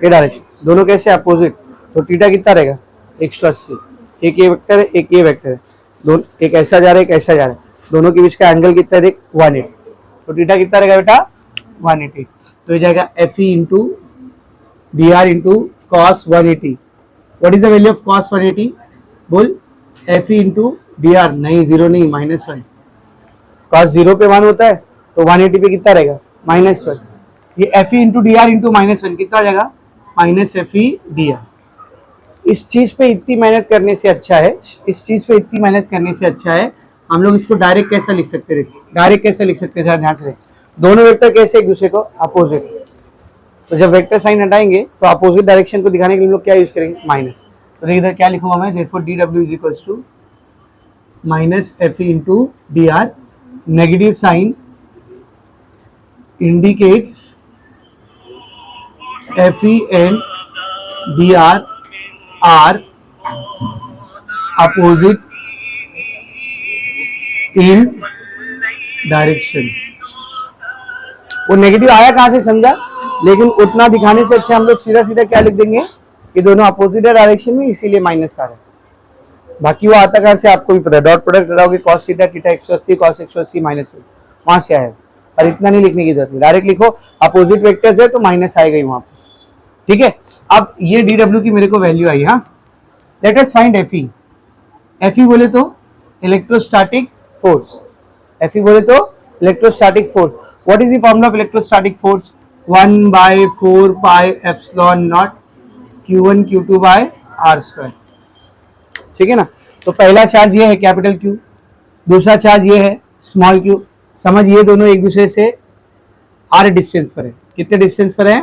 ये डायरेक्शन, दोनों कैसे अपोजिट। तो थीटा कितना रहेगा, 180। एक ये वेक्टर है, एक ये वेक्टर है, दोनों एक ऐसा जा रहा है, एक ऐसा जा रहा है, दोनों के बीच का एंगल कितना है, 180। तो थीटा कितना रहेगा बेटा, 180। तो ये जाएगा Fe into dr into cos 180। What is the value of cos 180? बोल, Fe इंटू dr, नहीं जीरो नहीं, -1। cos 0 पे 1 होता है, तो 180 पे कितना रहेगा, -1। ये Fe इंटू dr इंटू -1 कितना आ जाएगा, -Fe dr। इस चीज पे इतनी मेहनत करने से अच्छा है, इस चीज पे इतनी मेहनत करने से अच्छा है हम लोग इसको डायरेक्ट कैसा लिख सकते थे, डायरेक्ट कैसे लिख सकते थे, ध्यान से। दोनों वेक्टर कैसे एक दूसरे को अपोजिट, तो जब वेक्टर साइन हटाएंगे तो अपोजिट डायरेक्शन को दिखाने के लिए हम लोग क्या यूज करेंगे, माइनस। तो देखिए इधर क्या लिखूंगा मैं, therefore dw is equals to -Fe into dr। Negative sign indicates Fe and dr are opposite in direction। वो नेगेटिव आया कहां से समझा, लेकिन उतना दिखाने से अच्छा हम लोग सीधा सीधा क्या लिख देंगे कि दोनों अपोजिट डायरेक्शन में, इसीलिए माइनस आ रहा है। बाकी वो आता कहाँ से आपको भी पता है, डॉट प्रोडक्ट लगाओगे cos theta theta 180 cos 180 minus वहां से आया, और इतना नहीं लिखने की जरूरत है, डायरेक्ट लिखो अपोजिट वेक्टर्स है तो माइनस आएगा ही वहां पर, ठीक है। अब ये डी डब्ल्यू की मेरे को वैल्यू आई, हाँ। Let us find f e. F e बोले तो इलेक्ट्रोस्टैटिक फोर्स, एफ ई बोले तो electrostatic force. What is the formula of electrostatic force? 1/4 pi epsilon not Q1 Q2 by are square, ठीक है ना। तो पहला चार्ज ये है कैपिटल Q, दूसरा चार्ज ये है स्मॉल q। समझ, ये दोनों एक दूसरे से r डिस्टेंस पर है। कितने डिस्टेंस पर है?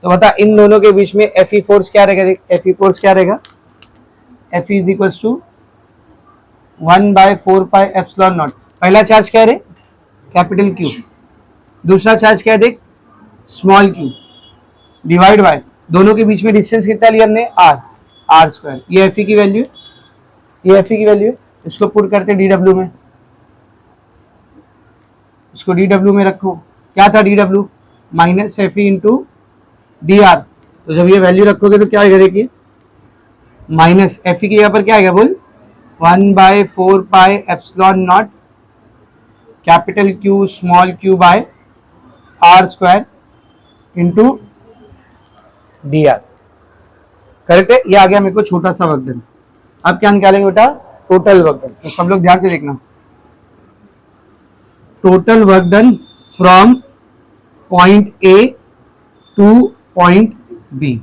तो बता इन दोनों के बीच में Fe फोर्स क्या रहेगा? Fe फोर्स क्या रहेगा? Fe is equal to 1/4 pi epsilon not. पहला चार्ज क्या है? कैपिटल Q, दूसरा चार्ज क्या है देख? स्मॉल q, डिवाइड बाय दोनों के बीच में डिस्टेंस कितना लिया हमने? r square. ये Fe की वैल्यू, ये Fe की वैल्यू। इसको पुट करते dw में, इसको dw में रखो। क्या था dw? Minus Fe into dr। तो जब ये वैल्यू रखोगे तो क्या आएगा? देखिए माइनस Fe की जगह पर क्या आएगा बोल? 1/4 pi epsilon not capital Q small q by r square into dr। Correct है? ये आ गया मेरे को छोटा सा वर्क डन। अब क्या निकालेंगे बेटा? Total work done. तो सब लोग ध्यान से देखना, total work done from point A to point B.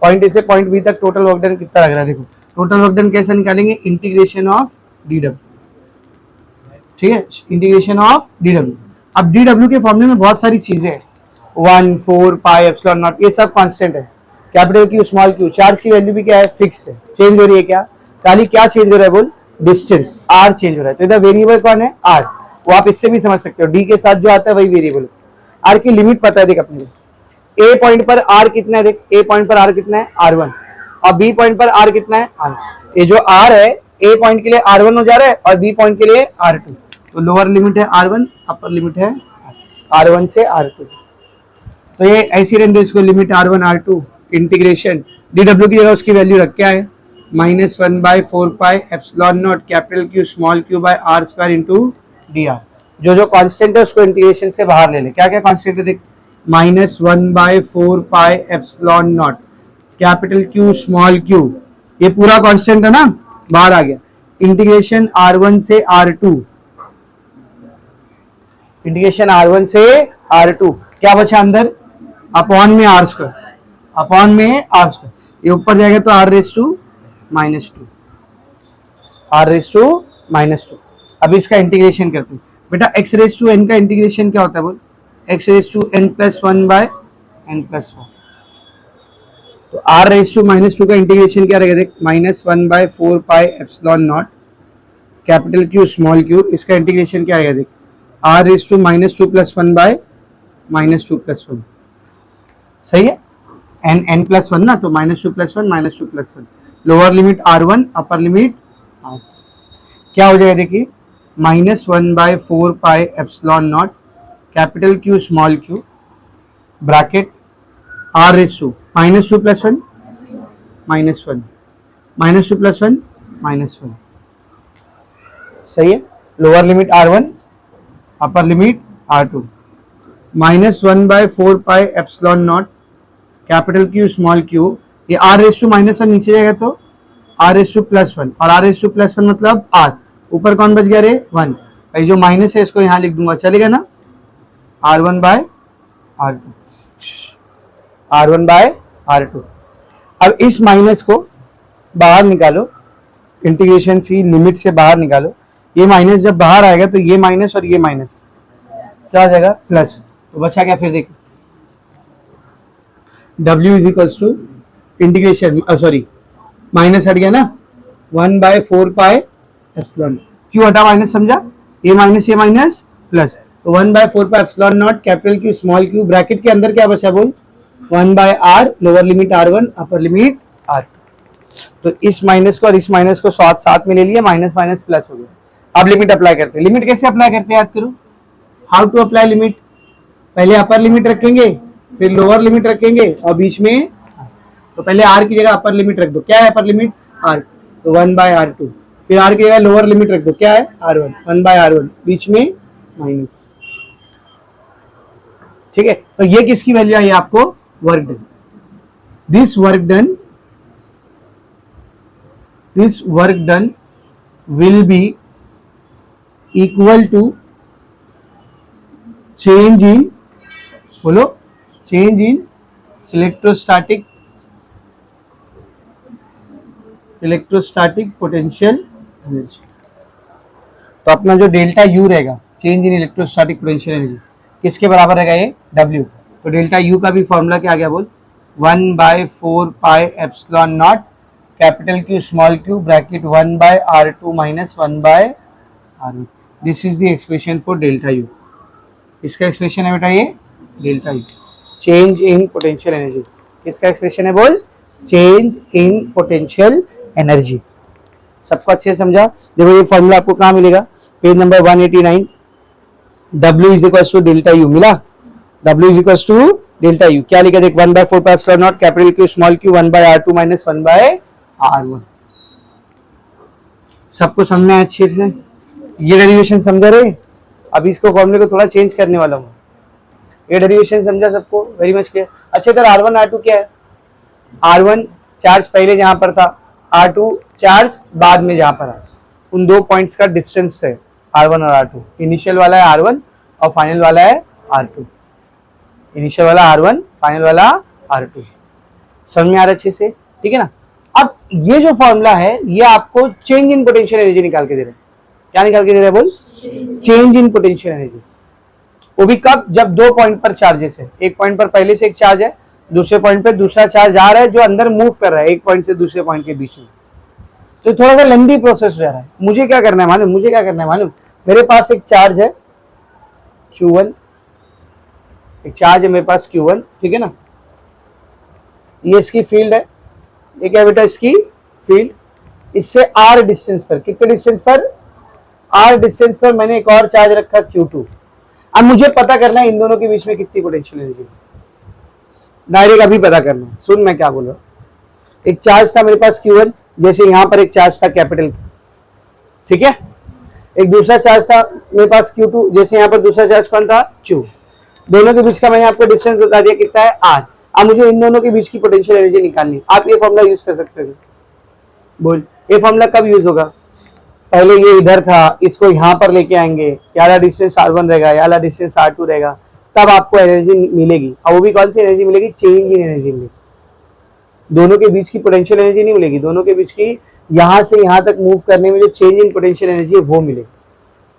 Point A से पॉइंट बी तक टोटल वर्क डन कितना लग रहा है? देखो टोटल वर्क डन कैसे निकालेंगे? इंटीग्रेशन ऑफ डी डब्ल्यू, ठीक है, इंटीग्रेशन ऑफ डी डब्ल्यू। अब डी डब्ल्यू के फॉर्मूले में बहुत सारी चीजें हैं, 1/4 पाई एप्सिलॉन नॉट, ये सब कांस्टेंट है। Capital q small Q, charge की वैल्यू भी क्या है? फिक्स है, चेंज हो रही है क्या? खाली क्या चेंज हो रहा है बोल? डिस्टेंस, आर चेंज हो रहा है। तो इधर वेरिएबल कौन है? आर। वो आप इससे भी समझ सकते हो, डी के साथ जो आता है वही वेरिएबल। आर की लिमिट पता है देख अपने, ए पॉइंट पर आर कितना है? देख ए पॉइंट पर आर कितना है? R1, और बी पॉइंट पर आर कितना है? R। ये जो आर है ए पॉइंट के लिए R1 हो जा रहा है और बी पॉइंट के लिए R2। तो लोअर लिमिट है R1, अपर लिमिट है R1 से R2। तो ये ऐसी रहने दो इसको, limit R1 R2 integration dw की जगह उसकी वैल्यू रख, क्या है? -1/4 pi epsilon not capital Q small q by r square into dr। जो कांस्टेंट है उसको इंटीग्रेशन से बाहर ले ले। क्या क्या कांस्टेंट है देख? -1/4 pi epsilon not capital Q small q, ये पूरा कांस्टेंट है ना, बाहर आ गया। इंटीग्रेशन R1 से R2, इंटीग्रेशन R1 से R2, क्या बचा अंदर? अपॉन में r स्क्वायर, अपॉन में r स्क्वायर। ये ऊपर जाएगा तो r raise to -2, r raise to -2। अब इसका इंटीग्रेशन करते हैं बेटा। x रेज टू n का इंटीग्रेशन क्या होता है बोल? x raise to n plus 1 by n plus 1। तो r रेज टू -2 का इंटीग्रेशन क्या रहेगा देख? -1/4 pi epsilon not capital Q small q, इसका इंटीग्रेशन क्या आएगा देख? r raise to -2 plus 1 by -2 plus 1। सही है, n प्लस 1 ना, तो -2 plus 1 -2 plus 1। Lower limit R1, upper limit R। क्या हो जाएगा देखिए? -1/4 pi epsilon not capital Q small q bracket r raise to -2 plus 1 -1, -2 plus 1 -1। सही है, lower limit R1, upper limit R2। -1/4 pi epsilon not capital Q small q, ये r raise to -1 नीचे जाएगा तो r रेज टू प्लस 1, और r raise two plus 1 मतलब r, ऊपर कौन बच गया रे? 1। भाई जो माइनस है इसको यहाँ लिख दूंगा, चलेगा ना? R1 bye R2, R1 bye R2। अब इस माइनस को बाहर निकालो, इंटीग्रेशन सी लिमिट से बाहर निकालो। ये माइनस जब बाहर आएगा तो ये माइनस और ये माइनस क्या हो जाएगा? प्लस। तो बचा क्या फिर देखो? W is equals to integration, sorry minus हट गया ना, 1/4 पाई एप्सिलॉन। क्यों हटा माइनस? समझा? ये माइनस प्लस, तो 1/4 pi epsilon not capital Q small q bracket के अंदर क्या बचा बोल? 1/r, lower limit R1, upper limit R। तो इस माइनस को और इस माइनस को साथ में ले लिया, माइनस माइनस प्लस हो गया। अब लिमिट अप्लाई करते हैं। लिमिट कैसे अप्लाई करते हैं याद करो? How to apply limit? पहले अपर लिमिट रखेंगे, फिर लोअर लिमिट रखेंगे, और बीच में, तो पहले r की जगह अपर लिमिट रख दो। क्या है अपर लिमिट? r। तो 1/r2, फिर r की जगह लोअर लिमिट रख दो, क्या है r1, 1/r1, बीच में माइनस। ठीक है, तो ये किसकी वैल्यू आई आपको, work done. This work done will be equal to change in, बोलो, change in electrostatic potential energy. तो अपना जो डेल्टा यू रहेगा, change in electrostatic potential energy, किसके बराबर रहेगा, ये डब्ल्यू। तो डेल्टा यू का भी फॉर्मूला क्या आ गया, बोल, 1/4πε0 capital q small q bracket 1/r2 minus 1/r1। This is the expression for delta u. इसका एक्सप्रेशन है बेटा ये delta u, change in potential energy. किसका एक्सप्रेशन है, बोल, चेंज इन पोटेंशियल एनर्जी। सबको अच्छे से समझा। देखो ये फॉर्मूला आपको कहाँ मिलेगा, page number 189। W is equal to delta u मिला, W is equal to delta u, क्या लिखा देख, 1/4πε0 capital q small q 1/r2 minus 1/r1। सबको समझ में अच्छे से, ये डेरिवेशन समझा रहे। अब इसको फॉर्मूले को थोड़ा चेंज करने वाला हूँ। ये डेरिवेशन समझा सबको, वेरी मच क्लियर। अच्छा इधर R1 R2 क्या है, R1 चार्ज पहले जहां पर था, R2 चार्ज बाद में जहां पर है, उन दो पॉइंट्स का डिस्टेंस है R1 और R2। इनिशियल वाला है R1 और फाइनल वाला है R2। इनिशियल वाला R1, फाइनल वाला R2। समझ में आ रहा है अच्छे से, ठीक है ना। अब ये जो फॉर्मूला है ये आपको चेंज इन पोटेंशियल एनर्जी निकाल के दे रहा है। क्या निकाल के दे रहा है, बोल, चेंज इन पोटेंशियल एनर्जी। वो भी कब, जब दो पॉइंट पर चार्जेस है, एक पॉइंट पर पहले से एक चार्ज है, दूसरे पॉइंट पे दूसरा चार्ज आ रहा है जो अंदर मूव कर रहा है एक पॉइंट से दूसरे पॉइंट के बीच में। तो थोड़ा सा लेंथी प्रोसेस हो रहा है। मुझे क्या करना है मालूम, मेरे पास एक चार्ज है Q1, एक चार्ज है मेरे पास Q1, ठीक है ना। ये इसकी फील्ड है, ये क्या बेटा, इसकी फील्ड। इससे R डिस्टेंस पर, कितने डिस्टेंस पर, R डिस्टेंस पर मैंने एक और चार्ज रखा Q2। अब मुझे पता करना है इन दोनों के बीच में कितनी पोटेंशियल एनर्जी है, डायरेक्ट अभी पता करना है। सुन मैं क्या बोल रहा हूं। एक चार्ज था मेरे पास Q1, जैसे यहां पर एक चार्ज था कैपिटल, ठीक है। एक दूसरा चार्ज था मेरे पास Q2, जैसे यहां पर दूसरा चार्ज कौन था, Q। दोनों के बीच का मैंने आपको डिस्टेंस बता दिया कितना है, R। अब मुझे इन दोनों के बीच की पोटेंशियल एनर्जी निकालनी। आप ये फॉर्मूला यूज कर सकते हो, बोल, ये फॉर्मूला कब यूज होगा, पहले ये इधर था, इसको यहां पर लेके आएंगे, याला डिस्टेंस R1 रहेगा, याला डिस्टेंस R2 रहेगा, तब आपको एनर्जी मिलेगी। और वो भी कौन सी एनर्जी मिलेगी, चेंज इन एनर्जी मिलेगी। दोनों के बीच की पोटेंशियल एनर्जी नहीं मिलेगी, दोनों के बीच की यहां से यहां तक मूव करने में जो चेंज इन पोटेंशियल एनर्जी है वो मिलेगी।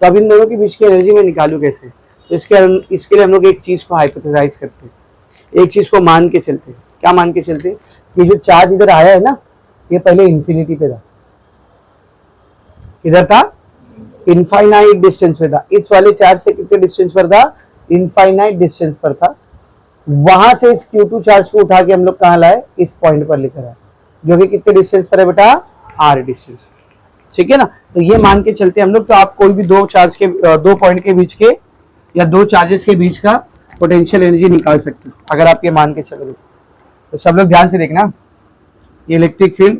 तो अब इन दोनों के बीच की एनर्जी में निकालू कैसे, तो इसके लिए हम लोग एक चीज को हाइपोथेसाइज करते हैं, एक चीज को मान के चलते हैं। क्या मान के चलते हैं, कि जो चार्ज इधर आया है ना, ये पहले इंफिनिटी पे था, इधर था इनफाइनाइट डिस्टेंस पे था। इस वाले चार्ज से कितने डिस्टेंस पर था, इनफाइनाइट डिस्टेंस पर था। वहां से इस Q2 चार्ज को उठा के हम लोग कहां लाए, इस पॉइंट पर लेकर आए, जो कि कितने डिस्टेंस पर है बेटा, R डिस्टेंस, ठीक है ना। तो ये मान के चलते हम लोग। तो आप कोई भी दो चार्ज के, दो पॉइंट के बीच के या दो चार्जेस के बीच का पोटेंशियल एनर्जी निकाल सकते हैं अगर आप ये मान के चलोगे। तो सब लोग ध्यान से देखना, ये इलेक्ट्रिक फील्ड,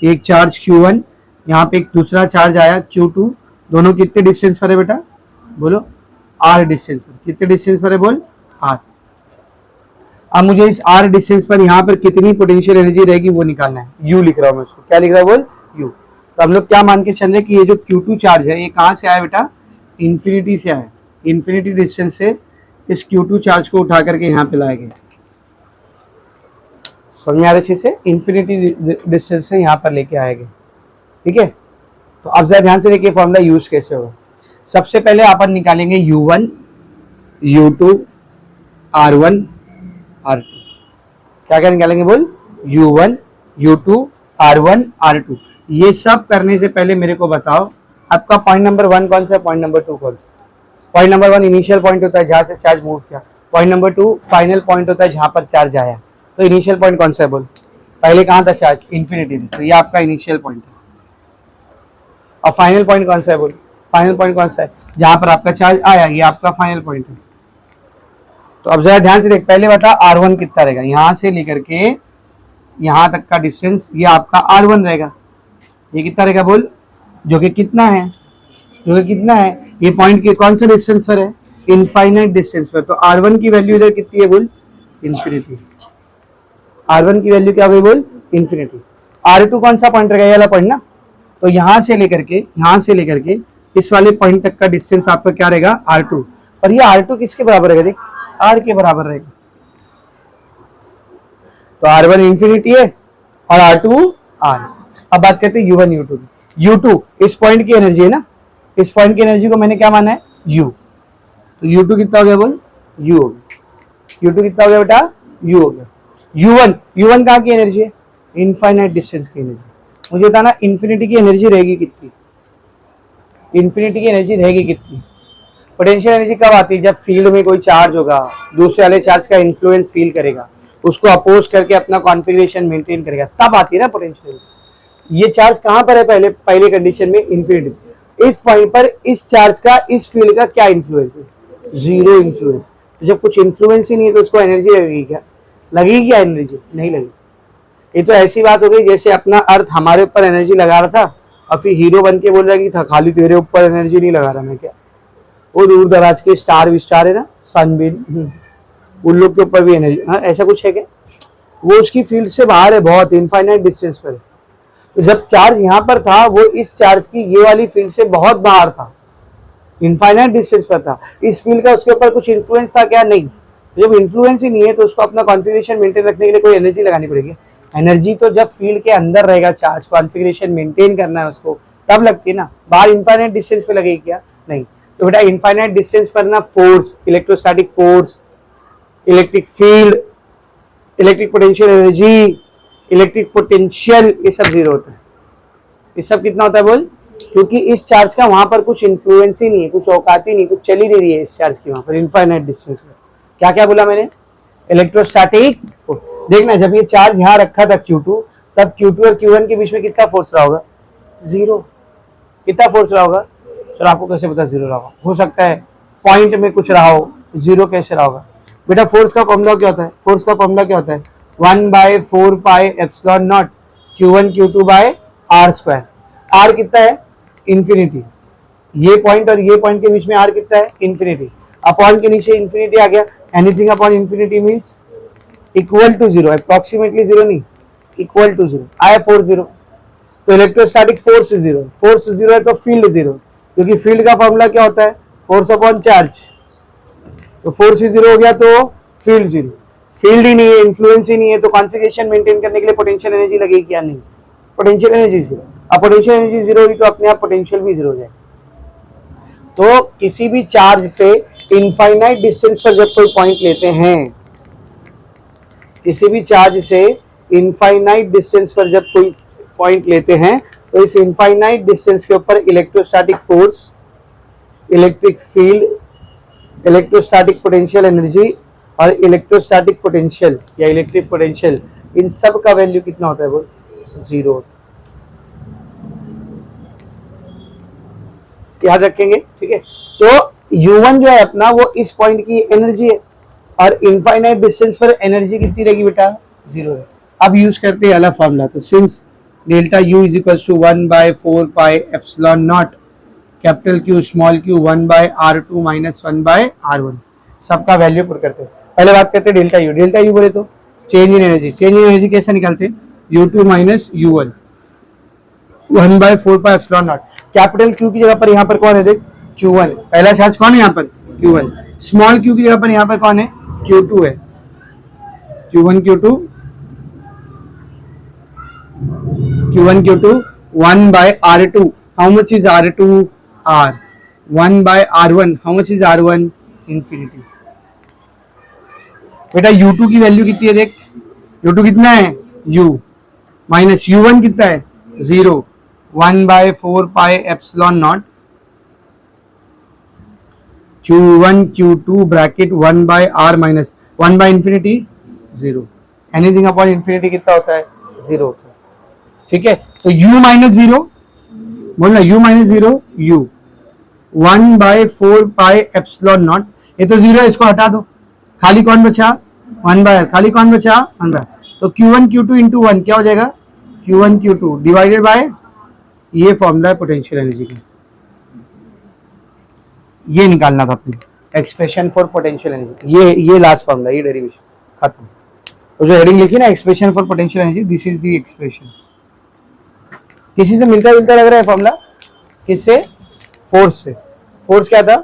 एक चार्ज Q1, यहाँ पे एक दूसरा चार्ज आया Q2, दोनों कितने डिस्टेंस पर है बेटा, बोलो, R डिस्टेंस पर। कितने डिस्टेंस पर है, बोल, R। अब मुझे इस R डिस्टेंस पर यहाँ पर कितनी पोटेंशियल एनर्जी रहेगी वो निकालना है। U लिख रहा हूँ मैं उसको, क्या लिख रहा है, बोल, U। तो हम लोग क्या मान के चल रहे कि ये जो Q2 चार्ज है ये कहाँ से आया बेटा, इन्फिनिटी से आया। इन्फिनिटी डिस्टेंस से इस Q2 चार्ज को उठा करके यहाँ पे लाया गया। समझ में आ रही चीज से, इन्फिनिटी डिस्टेंस से यहाँ पर लेके आया गया, ठीक है। तो अब जरा ध्यान से देखिए फॉर्मूला यूज कैसे होगा। सबसे पहले अपन निकालेंगे U1, U2, R1, R2। क्या क्या निकालेंगे, बोल, U1, U2, R1, R2। ये सब करने से पहले मेरे को बताओ आपका पॉइंट नंबर 1 कौन सा है, पॉइंट नंबर 2 कौन सा। पॉइंट नंबर 1 इनिशियल पॉइंट होता है जहां से चार्ज मूव किया, पॉइंट नंबर 2 फाइनल पॉइंट होता है जहां पर चार्ज आया। तो इनिशियल पॉइंट कौन सा है, बोल, पहले कहां था चार्ज, इन्फिनिटी में, तो ये आपका इनिशियल पॉइंट है। और फाइनल पॉइंट कौन सा है, बोल, फाइनल पॉइंट कौन सा है, जहां पर आपका चार्ज आया, ये आपका फाइनल पॉइंट है। तो अब जरा ध्यान से देख, पहले बता R1 कितना रहेगा, यहां से लेकर के यहां तक का डिस्टेंस ये आपका R1 रहेगा, ये कितना रहेगा बोल, जो कि कितना है, जो कि कितना है, ये पॉइंट के कौन सा डिस्टेंस पर है, इनफाइनाइट डिस्टेंस पर। तो R1 की वैल्यू इधर कितनी है बोल, इंफिनिटी। R1 की वैल्यू क्या हो गई बोल, इंफिनिटी। R2 कौन सा पॉइंट रहेगा, ये वाला पॉइंट ना, तो यहां से लेकर के इस वाले पॉइंट तक का डिस्टेंस आपका क्या रहेगा, R2। और ये R2 किसके बराबर रहेगा, देख R के बराबर रहेगा। तो R1 इंफिनिटी है और R2 R। अब बात करते हैं U1 U2 की। U2 इस पॉइंट की एनर्जी है ना, इस पॉइंट की एनर्जी को मैंने क्या माना है, U। तो U2 कितना हो गया बोल, U हो गया। U2 कितना हो गया बेटा, U हो गया। U1 कहाँ की एनर्जी है, इनफाइनाइट डिस्टेंस की एनर्जी। मुझे बताना इन्फिनिटी की एनर्जी रहेगी कितनी, इन्फिनिटी की एनर्जी रहेगी कितनी। पोटेंशियल एनर्जी कब आती है, जब फील्ड में कोई चार्ज होगा, दूसरे वाले चार्ज का इन्फ्लुएंस फील करेगा, उसको अपोज करके अपना कॉन्फिगरेशन मेंटेन करेगा, तब आती है ना पोटेंशियल एनर्जी। ये चार्ज कहाँ पर है, पहले कंडीशन में इन्फिनिटी। इस पॉइंट पर इस चार्ज का इस फील्ड का क्या इन्फ्लुएंस है, जीरो इन्फ्लुएंस। तो जब कुछ इन्फ्लुएंस ही नहीं है तो उसको एनर्जी लगेगी क्या, लगेगी क्या एनर्जी, नहीं लगेगी। ये तो ऐसी बात हो गई जैसे अपना अर्थ हमारे ऊपर एनर्जी लगा रहा था और फिर हीरो बन के बोल रहा कि था खाली तेरे ऊपर एनर्जी नहीं लगा रहा मैं, क्या वो दूर दराज के स्टार विस्टार है ना, सनबीन, उन लोग के ऊपर भी एनर्जी, हाँ ऐसा कुछ है क्या, वो उसकी फील्ड से बाहर है, बहुत इनफाइनाइट डिस्टेंस पर है। तो जब चार्ज यहाँ पर था वो इस चार्ज की ये वाली फील्ड से बहुत बाहर था, इनफाइनाइट डिस्टेंस पर था। इस फील्ड का उसके ऊपर कुछ इन्फ्लुएंस था क्या, नहीं। जब इन्फ्लुएंस ही नहीं है तो उसको अपना कॉन्फिगरेशन मेंटेन रखने के लिए कोई एनर्जी लगानी पड़ेगी। एनर्जी तो जब फील्ड के अंदर रहेगा, चार्ज कॉन्फिगरेशन मेंटेन करना है उसको, तब लगती है ना, बाहर इनफाइनाइट डिस्टेंस पे लगेगी क्या, नहीं। तो बेटा इनफाइनाइट डिस्टेंस पर ना force, electrostatic force, electric field, electric potential energy, electric potential, ये सब जीरो होता है। ये सब कितना होता है बोल, क्योंकि इस चार्ज का वहां पर कुछ इन्फ्लुएंस ही नहीं है, कुछ औकात ही नहीं, कुछ चल ही नहीं रही है इस चार्ज की वहां पर इनफाइनाइट डिस्टेंस पर। क्या क्या बोला मैंने, इलेक्ट्रोस्टैटिक फोर्स। देखना जब ये चार्ज यहाँ रखा था Q2, तब Q2 और Q1 के बीच में कितना फोर्स रहा होगा, जीरो। कितना फोर्स रहा होगा सर, आपको कैसे पता जीरो रहा होगा, हो सकता है पॉइंट में कुछ रहा हो, जीरो कैसे रहा होगा। बेटा फोर्स का फॉर्मूला क्या होता है, फोर्स का फॉर्मूला क्या होता है, 1/4 pi epsilon not Q1 Q2 by R square. R कितना है, इंफिनिटी। ये पॉइंट और ये पॉइंट के बीच में R कितना है, इंफिनिटी। अपॉन के नीचे इंफिनिटी आ गया, anything upon infinity means equal to zero, approximately zero नहीं, इक्वल टू जीरो आया, फोर्स जीरो। तो electrostatic force zero, force zero है तो फील्ड जीरो, क्योंकि फील्ड का फॉर्मूला क्या होता है, फोर्स अपॉन चार्ज। तो फोर्स ही जीरो हो गया तो फील्ड जीरो, फील्ड ही नहीं है, इन्फ्लुएंस ही नहीं है, तो कॉन्फिगरेशन मेंटेन करने के लिए पोटेंशियल एनर्जी लगेगी क्या, नहीं, पोटेंशियल एनर्जी जीरो। अब पोटेंशियल एनर्जी जीरो हुई तो अपने आप पोटेंशियल भी जीरो हो जाएगा। तो किसी भी चार्ज से इनफाइनाइट डिस्टेंस पर जब कोई पॉइंट लेते हैं, किसी भी चार्ज से इनफाइनाइट डिस्टेंस पर जब कोई पॉइंट लेते हैं, तो इस इनफाइनाइट डिस्टेंस के ऊपर electrostatic force, electric field, electrostatic potential energy और इलेक्ट्रोस्टैटिक पोटेंशियल या इलेक्ट्रिक पोटेंशियल, इन सब का वैल्यू कितना होता है वो, जीरो। याद रखेंगे, ठीक है। तो U1 जो है अपना वो इस पॉइंट की एनर्जी है और इनफाइनाइट डिस्टेंस पर एनर्जी कितनी रहेगी बेटा, जीरो है। अब यूज करते हैं अलग फॉर्मूला, तो since delta U is equal to 1/4 pi epsilon not capital Q small q 1/R2 minus 1/R1, सबका वैल्यू पुट करते हैं। पहले बात करते हैं डेल्टा U। डेल्टा U बोले तो change in energy, change in energy कैसे निकालते हैं, U2 minus U1 1/4 pi epsilon not. Capital Q की जगह पर यहाँ पर कौन है, देख Q1, पहला चार्ज कौन है यहाँ पर, Q1। स्मॉल q की जगह पर यहाँ पर कौन है, Q2 है, Q1 Q2 1/R2, how much is R2, R 1/R1, how much is R1, infinity। बेटा U2 की वैल्यू कितनी है, देख U2 कितना है, U माइनस U1 कितना है, zero, 1/4 pi epsilon not Q1 Q2 bracket 1/R minus 1/इंफिनिटी जीरो, एनीथिंग अपॉन इंफिनिटी कितना होता है, जीरो होता है, ठीक है। तो U माइनस जीरो, बोलना U minus zero, U 1/4 pi epsilon not, ये तो जीरो है, इसको हटा दो, खाली कौन बचा, 1/R, खाली कौन बचा, 1/R। तो Q1 Q2 इंटू 1 क्या हो जाएगा, Q1 Q2 डिवाइडेड बाय ये फॉर्मूला है पोटेंशियल एनर्जी का, ये निकालना था अपने, एक्सप्रेशन फॉर पोटेंशियल एनर्जी, ये लास्ट फॉर्मूला, ये डेरिवेशन खत्म। तो जो हेडिंग लिखी ना expression for potential energy, this is the expression. किसी से मिलता जुलता लग रहा है फॉर्मूला? किससे? फोर्स से। फोर्स क्या था?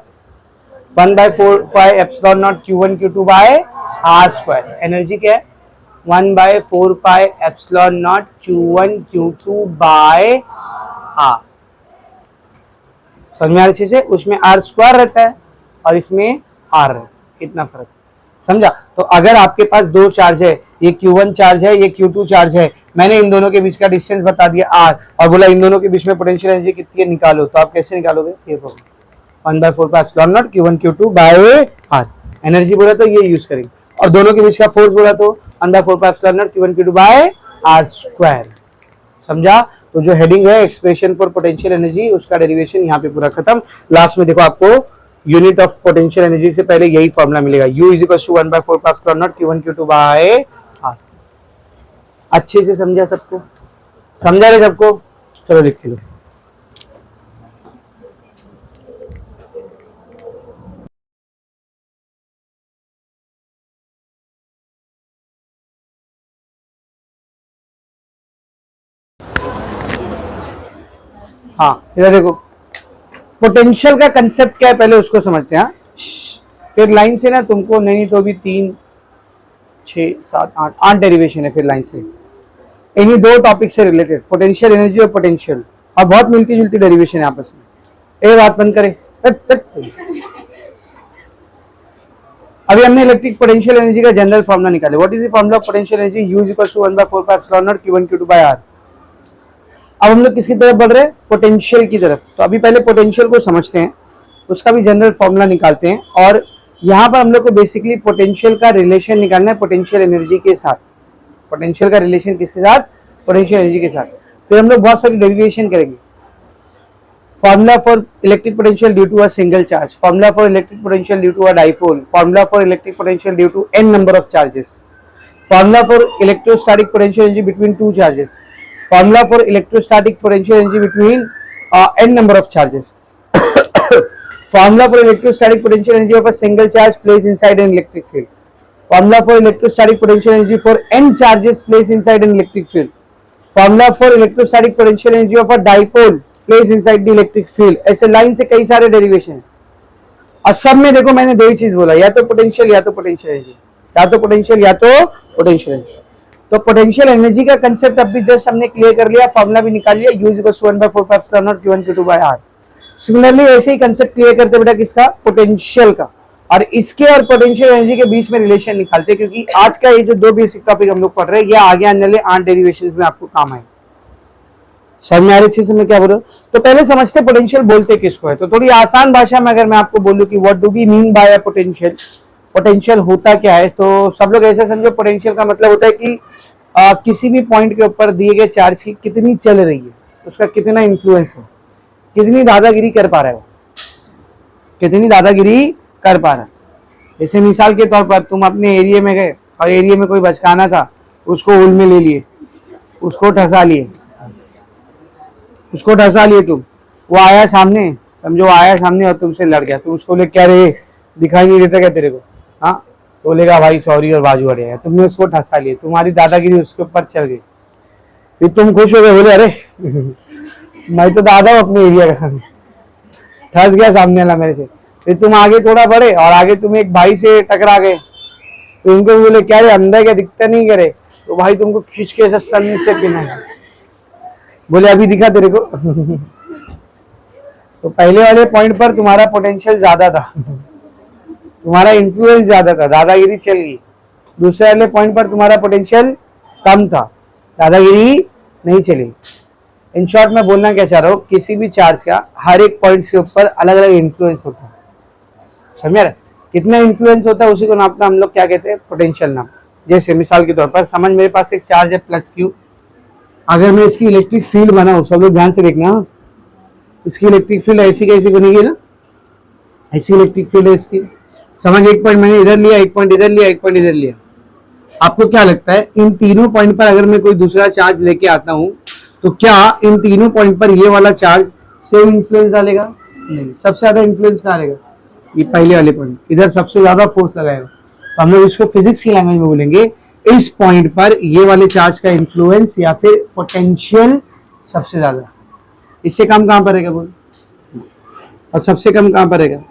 1/4 epsilon not Q1 Q2 by are square. Energy क्या है? 1/4 epsilon not Q1 Q2 by are. समझ में आ रही चीज है? उसमें आर स्क्वायर रहता है और इसमें आर है, इतना फर्क, समझा? तो अगर आपके पास दो चार्ज है, ये Q1 चार्ज है, ये Q2 चार्ज है, मैंने इन दोनों के बीच का डिस्टेंस बता दिया आर और बोला इन दोनों के बीच में पोटेंशियल एनर्जी कितनी है निकालो, तो आप कैसे निकालोगे? ये 1/4 epsilon not Q1 Q2 by R. Energy बोला तो ये यूज करेंगे, और दोनों के बीच का फोर्स बोला तो 1/4 epsilon not Q1 Q2 by are square. समझा? तो जो हेडिंग है एक्सप्रेशन फॉर पोटेंशियल एनर्जी, उसका डेरिवेशन यहाँ पे पूरा खत्म। लास्ट में देखो आपको यूनिट ऑफ पोटेंशियल एनर्जी से पहले यही फॉर्मूला मिलेगा, U = 1/4 epsilon not Q1 Q2 by R. अच्छे से समझा सबको? समझा रहे सबको? चलो लिखते लो। हाँ इधर देखो, पोटेंशियल का कंसेप्ट क्या है पहले उसको समझते हैं। फिर लाइन से ना तुमको नहीं तो भी 3 6 7 8 डेरिवेशन है फिर लाइन से, इन्हीं दो टॉपिक से रिलेटेड, पोटेंशियल एनर्जी और पोटेंशियल, और बहुत मिलती जुलती डेरिवेशन है आपस में। एक बात बंद करे, अभी हमने इलेक्ट्रिक पोटेंशियल एनर्जी का जनरल फॉर्मूला निकाले। What is the formula of potential energy? U = 1/4 epsilon not Q1 Q2 by R. अब हम लोग किसकी तरफ बढ़ रहे हैं? पोटेंशियल की तरफ। तो अभी पहले पोटेंशियल को समझते हैं, उसका भी जनरल फॉर्मूला निकालते हैं, और यहाँ पर हम लोग को बेसिकली पोटेंशियल का रिलेशन निकालना है पोटेंशियल एनर्जी के साथ। पोटेंशियल का रिलेशन किसके साथ? पोटेंशियल एनर्जी के साथ। फिर हम लोग बहुत सारी डेरिवेशन करेंगे। Formula for electric potential due to a single charge, formula for electric potential due to a dipole, formula for electric potential due to n number of charges, formula for electrostatic potential energy between two charges, formula for electrostatic potential energy between n number of charges, formula for electrostatic potential energy of a single charge placed inside an electric field, formula for electrostatic potential energy for n charges placed inside an electric field, formula for electrostatic potential energy of a dipole placed inside the electric field। ऐसे line से कई सारे derivation है, और सब में देखो मैंने दो ही चीज बोला, या तो पोटेंशियल या तो पोटेंशियल एनर्जी, या तो पोटेंशियल या तो पोटेंशियल एनर्जी। तो पोटेंशियल एनर्जी का कंसेप्ट अब भी जस्ट हमने क्लियर कर लिया, फॉर्मूला भी निकाल लिया, U = 1/4 epsilon not Q1 Q2 by R. Similarly ऐसे ही कंसेप्ट क्लियर करते बेटा किसका? पोटेंशियल का, और इसके और पोटेंशियल एनर्जी के बीच में रिलेशन निकालते, क्योंकि आज का ये जो दो बेसिक टॉपिक हम लोग पढ़ रहे हैं, ये आगे आने वाले 8 डेरिवेशंस में आपको काम आएंगे। समझ में आ रही चीज मैं क्या बोल रहा हूँ? तो पहले समझते पोटेंशियल बोलते किसको है। तो थोड़ी आसान भाषा में अगर मैं आपको बोलूं कि what do we mean by potential, potential होता क्या है, तो सब लोग ऐसे समझो, पोटेंशियल का मतलब होता है कि किसी भी पॉइंट के ऊपर दिए गए चार्ज की कितनी चल रही है, उसका कितना इंफ्लुएंस है, कितनी दादागिरी कर पा रहा है, कितनी दादागिरी कर पा रहा है। जैसे मिसाल के तौर पर तुम अपने एरिया में गए और एरिया में कोई बचकाना था, उसको उल में ले लिए, उसको ठसा लिए, उसको ठसा लिए तुम, वो आया सामने, समझो आया सामने और तुमसे लड़ गया, तुम उसको ले क्या रे दिखाई नहीं देता क्या तेरे को? हाँ, तो बोलेगा भाई सॉरी और बाजू हट गया, तुमने उसको ठसा लिया, तुम्हारी दादागिरी उसके ऊपर चल गई, फिर तुम खुश हो गए, बोले अरे मैं तो दादा हूँ अपने एरिया का, ठस गया सामने वाला मेरे से। फिर तुम आगे थोड़ा बढ़े और आगे तुम एक भाई से टकरा गए, तो उनको बोले क्या रे अंदर क्या दिखता नहीं करे, तो भाई तुमको खींच के ऐसा सन से पिना, बोले अभी दिखा तेरे को तो पहले वाले पॉइंट पर तुम्हारा पोटेंशियल ज्यादा था, तुम्हारा इन्फ्लुएंस ज्यादा था, दादागिरी चल गई। दूसरे वाले पॉइंट पर तुम्हारा पोटेंशियल कम था, दादागिरी नहीं चली। इन शॉर्ट में बोलना क्या चाह रहा हूँ, किसी भी चार्ज का हर एक पॉइंट के ऊपर अलग अलग इन्फ्लुएंस होता है, समझ? कितना इन्फ्लुएंस होता है उसी को नापना हम लोग क्या कहते हैं? पोटेंशियल नाम। जैसे मिसाल के तौर पर समझ, मेरे पास एक चार्ज है +Q, अगर मैं इसकी इलेक्ट्रिक फील्ड बनाऊं, सब लोग ध्यान से देखना, इसकी इलेक्ट्रिक फील्ड ऐसी कैसी बनेगी ना, ऐसी इलेक्ट्रिक फील्ड है इसकी। समझ, एक पॉइंट मैंने इधर लिया, एक पॉइंट इधर लिया, एक पॉइंट इधर लिया। आपको क्या लगता है इन तीनों पॉइंट पर अगर मैं कोई दूसरा चार्ज लेके आता हूं तो क्या इन तीनों पॉइंट पर ये वाला चार्ज सेम इन्फ्लुएंस डालेगा? नहीं, सबसे ज्यादा इन्फ्लुएंस कहाँ डालेगा? ये पहले वाले पॉइंट, इधर सबसे ज्यादा फोर्स लगाएगा। तो हम लोग इसको फिजिक्स की लैंग्वेज में बोलेंगे, इस पॉइंट पर ये वाले चार्ज का इन्फ्लुएंस या फिर पोटेंशियल सबसे ज्यादा। इससे कम कहां पर रहेगा बोल? और सबसे कम कहां पर रहेगा?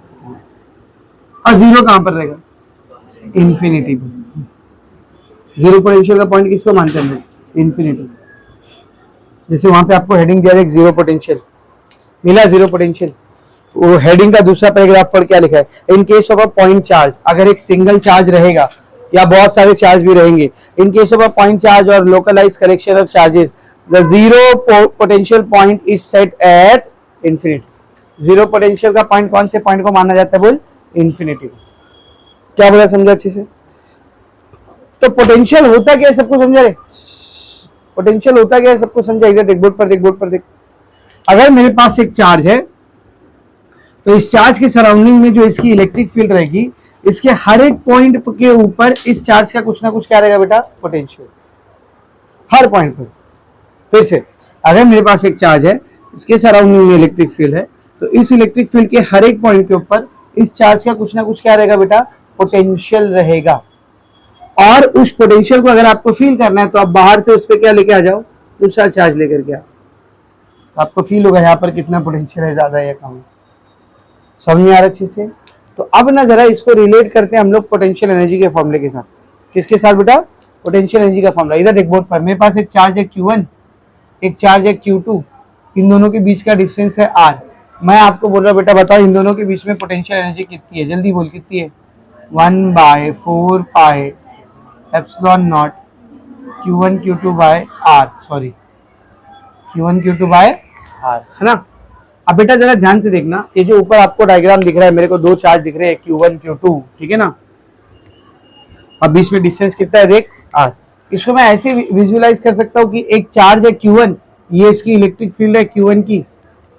और जीरो कहां पर रहेगा? इंफिनिटी पर। जीरो पोटेंशियल का पॉइंट किसको मानते हैं? इंफिनिटी। जैसे वहां पे आपको हेडिंग दिया है जीरो पोटेंशियल, मिला जीरो पोटेंशियल, वो हेडिंग का दूसरा पैराग्राफ पर क्या लिखा है? इन case of a point charge, अगर एक सिंगल चार्ज रहेगा या बहुत सारे चार्ज भी रहेंगे, in case of a point charge और localize collection of charges, the zero potential point is set at infinity. Zero potential का पॉइंट कौन से पॉइंट को माना जाता है बोल? इंफिनिटी। क्या बोला, समझा अच्छे से? तो पोटेंशियल होता क्या है सबको समझा रहे? पोटेंशियल होता क्या है सबको समझा? इधर देख, बोर्ड पर देख, बोर्ड पर देख। अगर मेरे पास एक चार्ज है तो इस चार्ज के सराउंडिंग में जो इसकी इलेक्ट्रिक फील्ड रहेगी, इसके हर एक पॉइंट के ऊपर इस चार्ज का कुछ ना कुछ क्या रहेगा बेटा? पोटेंशियल, हर पॉइंट पर। फिर से, अगर मेरे पास एक चार्ज है, इसके सराउंडिंग में इलेक्ट्रिक फील्ड है, तो इस इलेक्ट्रिक फील्ड के हर एक पॉइंट के ऊपर इस चार्ज का कुछ ना कुछ क्या रहेगा बेटा? पोटेंशियल रहेगा। और उस पोटेंशियल को अगर आपको फील करना है तो आप बाहर से उस पर क्या लेके आ जाओ? दूसरा चार्ज लेकर के आओ, तो आपको फील होगा यहाँ पर कितना पोटेंशियल है, ज्यादा या कम। समझ में आ रहा अच्छे से? तो अब ना जरा इसको रिलेट करते हैं हम लोग पोटेंशियल एनर्जी के फॉर्मूले के साथ। किसके साथ बेटा? पोटेंशियल एनर्जी का फॉर्मूला। इधर देख बोर्ड पर, मेरे पास एक चार्ज है Q1, एक चार्ज है Q2, इन दोनों के बीच का डिस्टेंस है R। मैं आपको बोल रहा बेटा बताओ इन दोनों के बीच में पोटेंशियल एनर्जी कितनी है? जल्दी बोल, कितनी है? 1/4 pi epsilon not Q1 Q2 by R, sorry Q1 Q2 by R, है ना? अब बेटा जरा ध्यान से देखना, ये जो ऊपर आपको डायग्राम दिख रहा है, मेरे को दो चार्ज दिख रहे हैं Q1 Q2, ठीक है ना? अब बीच में डिस्टेंस कितना है देख, R। इसको मैं ऐसे विजुअलाइज कर सकता हूँ कि एक चार्ज है Q1, ये इसकी इलेक्ट्रिक फील्ड है Q1 की।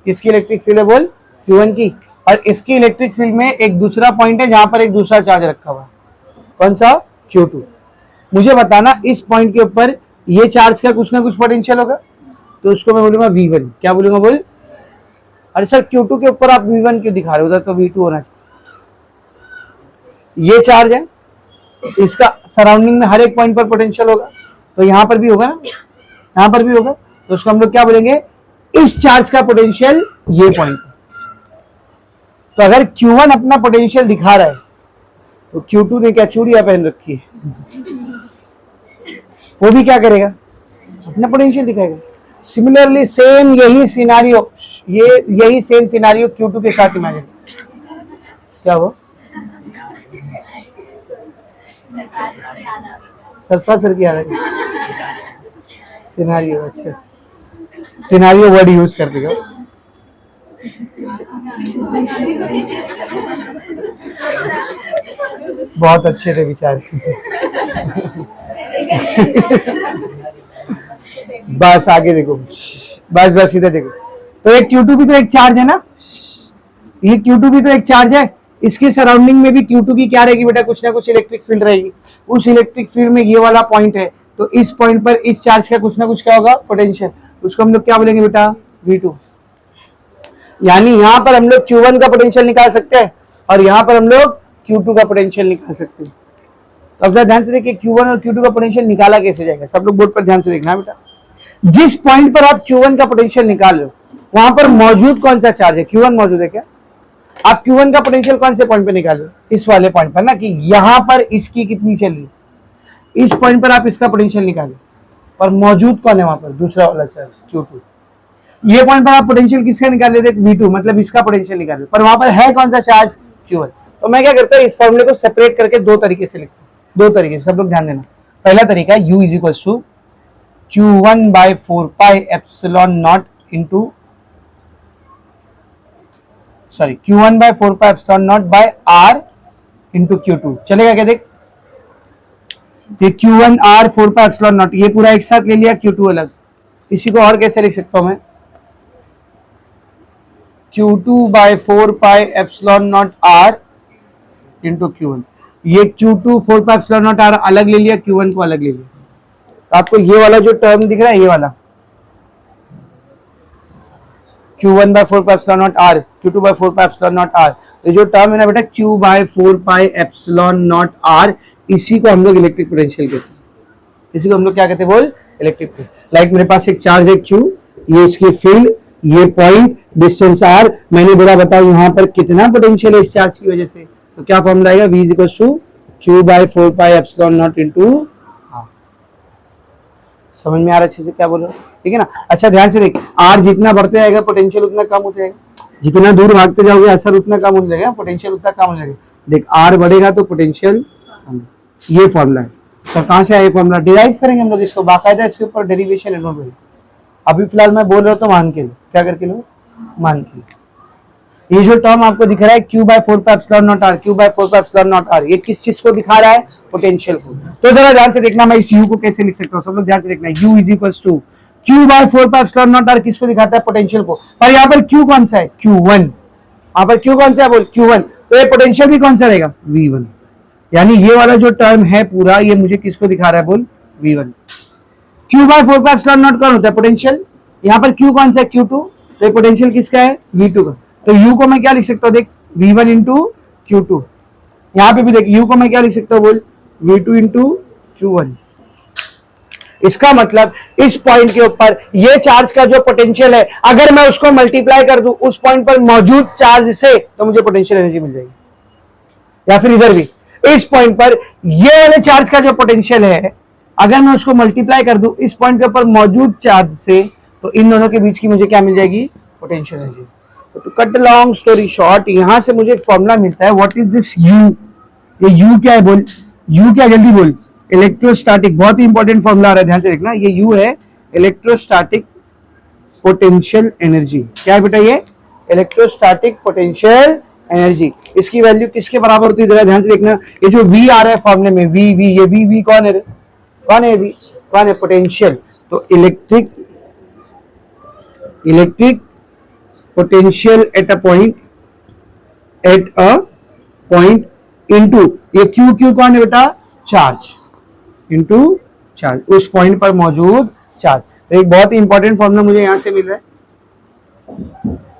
किसकी इलेक्ट्रिक फील्ड है बोल? Q1 की। और इसकी इलेक्ट्रिक फील्ड में एक दूसरा पॉइंट है जहां पर एक दूसरा चार्ज रखा हुआ है, कौन सा? Q2। मुझे बताना इस पॉइंट के ऊपर ये चार्ज का कुछ ना कुछ पोटेंशियल होगा, तो उसको मैं बोलूंगा V1। क्या बोलूंगा बोल? अरे सर Q2 के ऊपर आप V1 क्यों दिखा रहे हो? उधर तो V2 होना चाहिए। ये चार्ज है, इसका सराउंडिंग में हर एक पॉइंट पर पोटेंशियल होगा, तो यहां पर भी होगा ना, यहां पर भी होगा, तो उसको हम लोग क्या बोलेंगे? इस चार्ज का पोटेंशियल ये पॉइंट। तो अगर Q1 अपना पोटेंशियल दिखा रहा है तो Q2 ने क्या चूड़ियां पहन रखी है? वो भी क्या करेगा? अपना पोटेंशियल दिखाएगा। सिमिलरली सेम यही सिनारियो, यही सेम सिनारियो Q2 के साथ इमेजिन। क्या हो? सरफा सर की आ रही सिनारियो, अच्छा सिनारियो वर्ड यूज कर देगा। बहुत अच्छे थे बेचारे। बस आगे देखो, बस बस इधर देखो। तो एक Q2 भी तो एक चार्ज है ना, ये Q2 भी तो एक चार्ज है। इसके सराउंडिंग में भी Q2 की क्या रहेगी बेटा? कुछ ना कुछ इलेक्ट्रिक फील्ड रहेगी। उस इलेक्ट्रिक फील्ड में ये वाला पॉइंट है, तो इस पॉइंट पर इस चार्ज का कुछ ना कुछ क्या होगा? पोटेंशियल। उसको हम लोग क्या बोलेंगे बेटा? V2। यानी यहां पर हम लोग Q1 का पोटेंशियल निकाल सकते हैं और यहां पर हम लोग Q2 का पोटेंशियल निकाल सकते हैं। तो अब ध्यान से देखिए Q1 और Q2 का पोटेंशियल निकाला कैसे जाएगा? सब लोग बोर्ड पर ध्यान से देखना बेटा। जिस पॉइंट पर आप Q1 का पोटेंशियल निकाल रहे हो वहां पर मौजूद कौन सा चार्ज है? Q1 मौजूद है क्या? आप Q1 का पोटेंशियल कौन से पॉइंट पे निकाल रहे हो? इस वाले पॉइंट पर ना, कि यहां पर इसकी कितनी चल रही, इस पॉइंट पर आप इसका पोटेंशियल निकाले, पर मौजूद कौन है वहां पर? दूसरा वाला चार्ज Q2। ये पॉइंट पर आप पोटेंशियल किसका निकाल लेते? V2, मतलब इसका पोटेंशियल निकाले, पर वहां पर है कौन सा चार्ज? Q1। तो मैं क्या करता हूँ, इस फॉर्मूले को सेपरेट करके दो तरीके से लिखता हूँ, दो तरीके से, सब लोग ध्यान देना। पहला तरीका U is equal to Q1/4 pi epsilon naught into, sorry Q1/4 pi epsilon naught by R into Q2। चलेगा क्या? देख ये Q1 R 4 pi epsilon not, ये पूरा एक साथ ले लिया, Q2 अलग। इसी को और कैसे लिख सकता हूं मैं? Q2/4 pi epsilon not R into Q1। ये Q2 4 pi epsilon not R अलग ले लिया, Q1 को अलग ले लिया। तो आपको ये वाला जो टर्म दिख रहा है, ये वाला Q1 by 4 pi epsilon naught R, Q2 by 4 pi epsilon naught R। तो जो टर्म है ना बेटा Q by 4 pi epsilon naught R, इसी को हम लोग इलेक्ट्रिक पोटेंशियल कहते हैं। इसी को हम लोग क्या कहते हैं बोल, इलेक्ट्रिक पोटेंशियल। लाइक मेरे पास एक चार्ज है Q, ये इसकी फील्ड, ये पॉइंट, डिस्टेंस R, मैंने बोला बताओ यहाँ पर कितना पोटेंशियल है इस चार्ज की वजह से, तो क्या फॉर्मूला आएगा, V is equal to Q by 4 pi epsilon naught into R। समझ में आ रहा अच्छे से क्या बोल रहा हूँ, ठीक है ना। अच्छा ध्यान से देख, R जितना बढ़ते जाएगा पोटेंशियल उतना कम होता जाएगा, जितना दूर भागते जाओगे असर उतना कम हो जाएगा, पोटेंशियल उतना कम हो जाएगा। देख R बढ़ेगा तो पोटेंशियल, ये फॉर्मूला है। तो कहाँ से आया फॉर्मूला, डिराइव करेंगे हम लोग इसको, बाकायदा इसके ऊपर डेरिवेशन है। अभी फिलहाल मैं बोल रहा हूँ तो मान के लो, क्या करके लो, मान के लो। ये जो टर्म आपको दिख रहा है Q by 4 pi epsilon naught R, Q by 4 pi epsilon naught R, ये किस चीज को दिखा रहा है, पोटेंशियल को। तो जरा ध्यान से देखना, मैं इस U को कैसे लिख सकता हूँ, सब लोग ध्यान से देखना। U is equal to Q by 4 pi epsilon naught R किसको दिखाता है, पोटेंशियल को। और यहाँ पर Q कौन सा है, Q1, यहाँ पर Q कौन सा है बोल, Q1, तो ये पोटेंशियल भी कौन सा रहेगा, V1। यानी ये वाला जो टर्म है पूरा, ये मुझे किसको दिखा रहा है बोल, V1। Q by 4 pi epsilon naught कौन होता है, पोटेंशियल। यहाँ पर Q कौन सा है, Q2, तो ये पोटेंशियल किसका है, V2 का। तो U को मैं क्या लिख सकता हूँ, देख V1 इंटू Q2, यहाँ पे भी देख U को मैं क्या लिख सकता हूँ बोल, V2 इंटू Q1। इसका मतलब इस पॉइंट के ऊपर ये चार्ज का जो पोटेंशियल है, अगर मैं उसको मल्टीप्लाई कर दूं उस पॉइंट पर मौजूद चार्ज से, तो मुझे पोटेंशियल एनर्जी मिल जाएगी। या फिर इधर भी इस पॉइंट पर ये वाले चार्ज का जो पोटेंशियल है, अगर मैं उसको मल्टीप्लाई कर दूं इस पॉइंट के ऊपर मौजूद चार्ज से, तो इन दोनों के बीच की मुझे क्या मिल जाएगी, पोटेंशियल एनर्जी। तो कट लॉन्ग स्टोरी शॉर्ट, यहां से मुझे एक फॉर्मूला मिलता है, व्हाट इज दिस U। ये U क्या है बोल, U क्या, जल्दी बोल, इलेक्ट्रोस्टैटिक। बहुत ही इंपॉर्टेंट फॉर्मूला आ रहा है, ध्यान से देखना। ये U है इलेक्ट्रोस्टैटिक पोटेंशियल एनर्जी। क्या है बेटा, ये इलेक्ट्रोस्टैटिक पोटेंशियल एनर्जी। इसकी वैल्यू किसके बराबर होती है, जरा ध्यान से देखना। ये जो V आ रहा है फॉर्मूले में, V ये V कौन है, कौन है V, कौन है, पोटेंशियल। तो electric potential at a point into ये Q कौन है बेटा, चार्ज, इनटू चार्ज, उस पॉइंट पर मौजूद चार्ज। तो एक बहुत ही इंपॉर्टेंट फॉर्मूला मुझे यहां से मिल रहा है,